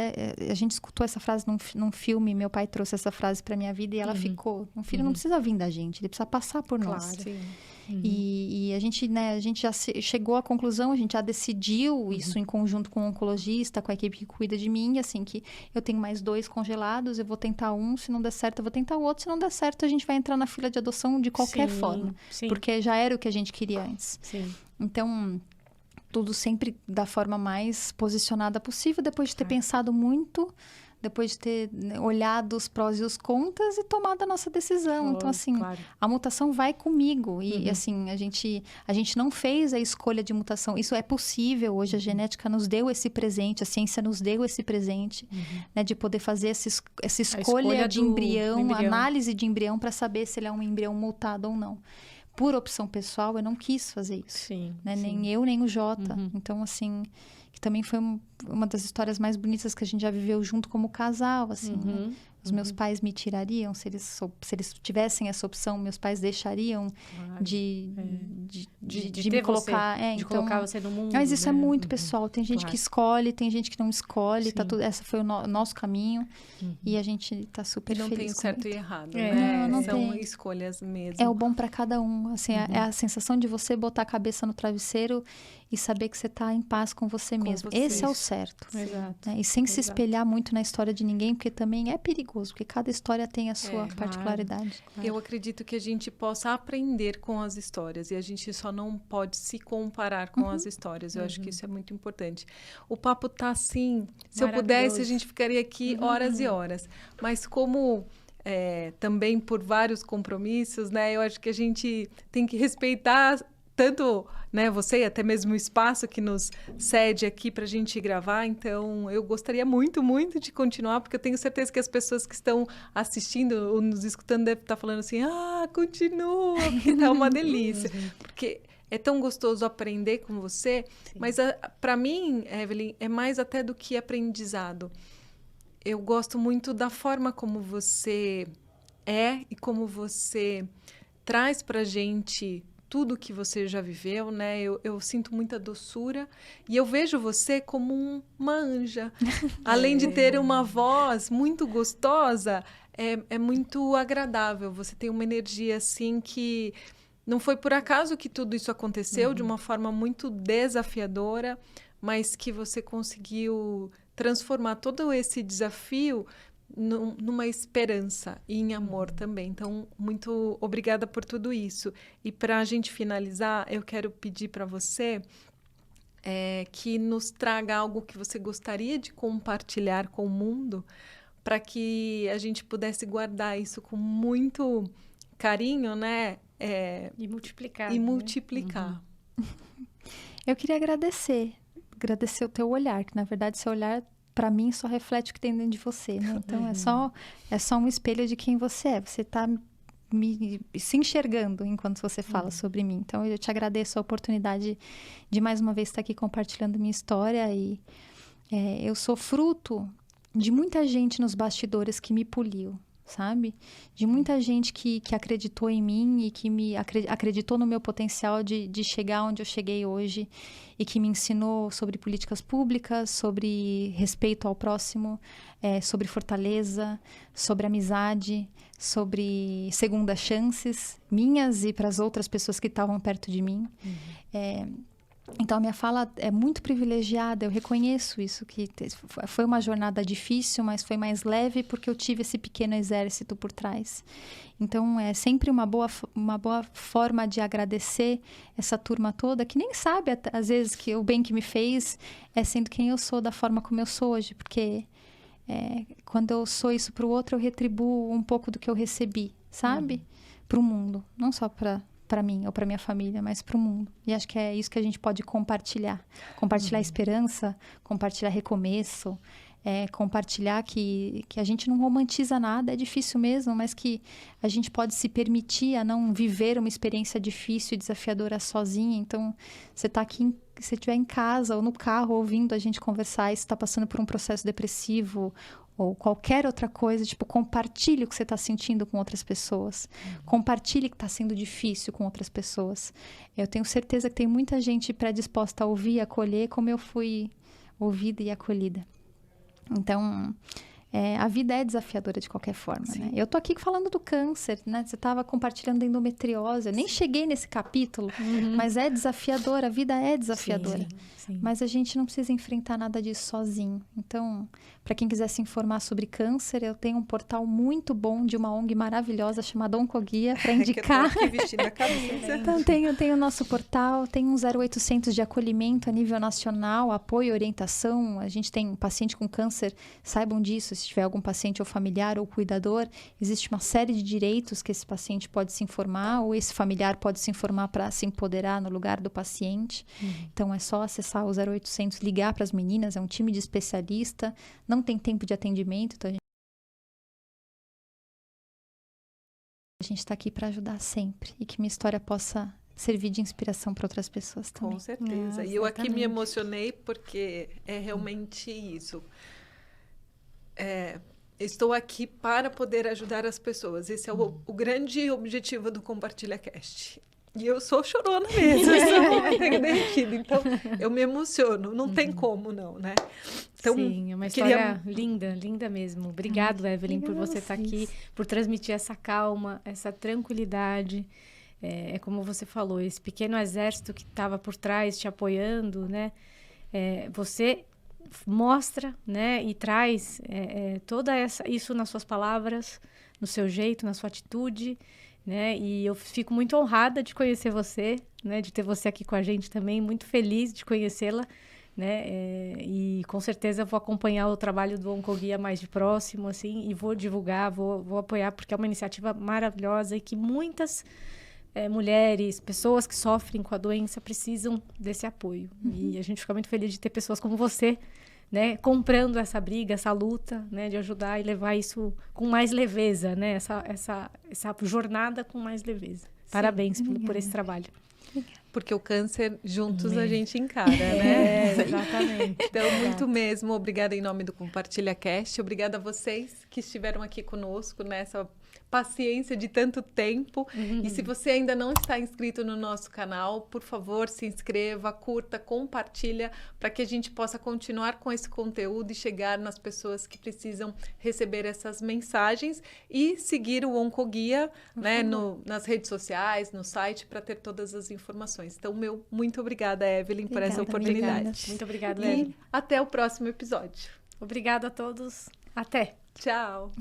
A gente escutou essa frase num filme, meu pai trouxe essa frase pra minha vida e ela ficou. Um filho não precisa vir da gente, ele precisa passar por nós. Claro. Sim. E a gente já chegou à conclusão, a gente já decidiu isso em conjunto com o oncologista, com a equipe que cuida de mim, assim, que eu tenho mais 2 congelados, eu vou tentar um, se não der certo, eu vou tentar o outro, se não der certo, a gente vai entrar na fila de adoção de qualquer forma. Sim. Porque já era o que a gente queria antes. Sim. Então, tudo sempre da forma mais posicionada possível, depois de ter pensado muito, depois de ter olhado os prós e os contras e tomado a nossa decisão. Então, assim, claro. a mutação vai comigo. E, assim, a gente não fez a escolha de mutação. Isso é possível. Hoje a genética nos deu esse presente, a ciência nos deu esse presente, né, de poder fazer essa escolha de embrião, análise de embrião para saber se ele é um embrião mutado ou não. Por opção pessoal, eu não quis fazer isso. Sim, né? sim. Nem eu, nem o Jota. Então, assim, que também foi uma das histórias mais bonitas que a gente já viveu junto como casal, assim, né? Os meus pais me tirariam, se eles tivessem essa opção, meus pais deixariam de me colocar. De colocar você no mundo. Mas isso né? é muito pessoal. Tem gente que escolhe, tem gente que não escolhe. Sim. Tá tudo, essa foi o nosso caminho. E a gente tá super E não feliz tem certo e errado, É, né? não São tem. escolhas mesmo. É o bom para cada um. Assim, é a sensação de você botar a cabeça no travesseiro e saber que você tá em paz com você mesmo. você. Esse é o certo. Exato. Né? E sem se espelhar muito na história de ninguém, porque também é perigoso, porque cada história tem a sua particularidade. Eu acredito que a gente possa aprender com as histórias e a gente só não pode se comparar com as histórias. Eu acho que isso é muito importante. O papo tá assim, se eu pudesse, a gente ficaria aqui horas e horas. Mas como também por vários compromissos, né? Eu acho que a gente tem que respeitar tanto, né, você e até mesmo o espaço que nos cede aqui para a gente gravar. Então, eu gostaria muito, muito de continuar, porque eu tenho certeza que as pessoas que estão assistindo ou nos escutando devem estar falando assim, continua, porque tá uma delícia. Porque é tão gostoso aprender com você, mas para mim, Evelyn, é mais até do que aprendizado. Eu gosto muito da forma como você e como você traz para a gente tudo que você já viveu, né? Eu sinto muita doçura e eu vejo você como uma anja. Além de ter uma voz muito gostosa, é muito agradável. Você tem uma energia assim que não foi por acaso que tudo isso aconteceu de uma forma muito desafiadora, mas que você conseguiu transformar todo esse desafio numa esperança e em amor também. Então, muito obrigada por tudo isso. E para a gente finalizar, eu quero pedir para você que nos traga algo que você gostaria de compartilhar com o mundo, para que a gente pudesse guardar isso com muito carinho, né? E multiplicar. E multiplicar. Eu queria agradecer o teu olhar, que na verdade seu olhar para mim só reflete o que tem dentro de você, né? Então é só um espelho de quem você é. Você está se enxergando enquanto você fala sobre mim. Então eu te agradeço a oportunidade de mais uma vez estar aqui compartilhando minha história e eu sou fruto de muita gente nos bastidores que me poliu, sabe? De muita gente que acreditou em mim e que acreditou no meu potencial de chegar onde eu cheguei hoje e que me ensinou sobre políticas públicas, sobre respeito ao próximo, sobre fortaleza, sobre amizade, sobre segundas chances, minhas e para as outras pessoas que estavam perto de mim. Então, a minha fala é muito privilegiada, eu reconheço isso, que foi uma jornada difícil, mas foi mais leve porque eu tive esse pequeno exército por trás. Então, é sempre uma boa forma de agradecer essa turma toda, que nem sabe, às vezes, que o bem que me fez é sendo quem eu sou, da forma como eu sou hoje, porque quando eu sou isso para o outro, eu retribuo um pouco do que eu recebi, sabe? Para o mundo, não só para mim ou para minha família, mas para o mundo. E acho que é isso que a gente pode compartilhar. Compartilhar esperança, compartilhar recomeço, compartilhar que a gente não romantiza nada, é difícil mesmo, mas que a gente pode se permitir a não viver uma experiência difícil e desafiadora sozinha. Então, você está aqui, se estiver em casa ou no carro ouvindo a gente conversar e você está passando por um processo depressivo ou qualquer outra coisa, tipo, compartilhe o que você está sentindo com outras pessoas. Compartilhe o que está sendo difícil com outras pessoas. Eu tenho certeza que tem muita gente predisposta a ouvir e acolher como eu fui ouvida e acolhida. Então, a vida é desafiadora de qualquer forma, né? Eu tô aqui falando do câncer, né? Você estava compartilhando da endometriose. Eu nem cheguei nesse capítulo, mas é desafiadora. A vida é desafiadora. Sim. Mas a gente não precisa enfrentar nada disso sozinho. Então, para quem quiser se informar sobre câncer, eu tenho um portal muito bom de uma ONG maravilhosa chamada Oncoguia para indicar. Que eu tô aqui vestindo a camisa. Então, tem o nosso portal, tem um 0800 de acolhimento a nível nacional, apoio e orientação. A gente tem um paciente com câncer, saibam disso, se tiver algum paciente ou familiar ou cuidador, existe uma série de direitos que esse paciente pode se informar ou esse familiar pode se informar para se empoderar no lugar do paciente. Então, é só acessar o 0800, ligar para as meninas, é um time de especialista, não tem tempo de atendimento, então a gente está aqui para ajudar sempre e que minha história possa servir de inspiração para outras pessoas também. Com certeza. E eu aqui me emocionei porque é realmente isso. Estou aqui para poder ajudar as pessoas. Esse é o grande objetivo do Compartilha Cast. E eu sou chorona mesmo, então eu me emociono, não tem como não, né? Então, sim, é uma história linda, linda mesmo. Obrigado, Evelyn, por você estar aqui, por transmitir essa calma, essa tranquilidade. É como você falou, esse pequeno exército que estava por trás te apoiando, né? Você mostra, né, e traz toda isso nas suas palavras, no seu jeito, na sua atitude, né? E eu fico muito honrada de conhecer você, né? De ter você aqui com a gente também, muito feliz de conhecê-la, né? E com certeza vou acompanhar o trabalho do Oncoguia mais de próximo, assim, e vou divulgar, vou apoiar, porque é uma iniciativa maravilhosa e que muitas mulheres, pessoas que sofrem com a doença precisam desse apoio. E a gente fica muito feliz de ter pessoas como você, né, comprando essa briga, essa luta, né, de ajudar e levar isso com mais leveza, né, essa jornada com mais leveza. Parabéns por esse trabalho. Porque o câncer juntos a gente encara, né? Exatamente. Então, muito mesmo, obrigada em nome do Compartilha Cast, obrigada a vocês que estiveram aqui conosco nessa paciência de tanto tempo. E se você ainda não está inscrito no nosso canal, por favor, se inscreva, curta, compartilha, para que a gente possa continuar com esse conteúdo e chegar nas pessoas que precisam receber essas mensagens e seguir o Oncoguia, né, nas redes sociais, no site, para ter todas as informações. Então, muito obrigada, Evelyn, por essa oportunidade. Obrigada. Muito obrigada, Evelyn. Evelyn. Até o próximo episódio. Obrigada a todos. Até. Tchau.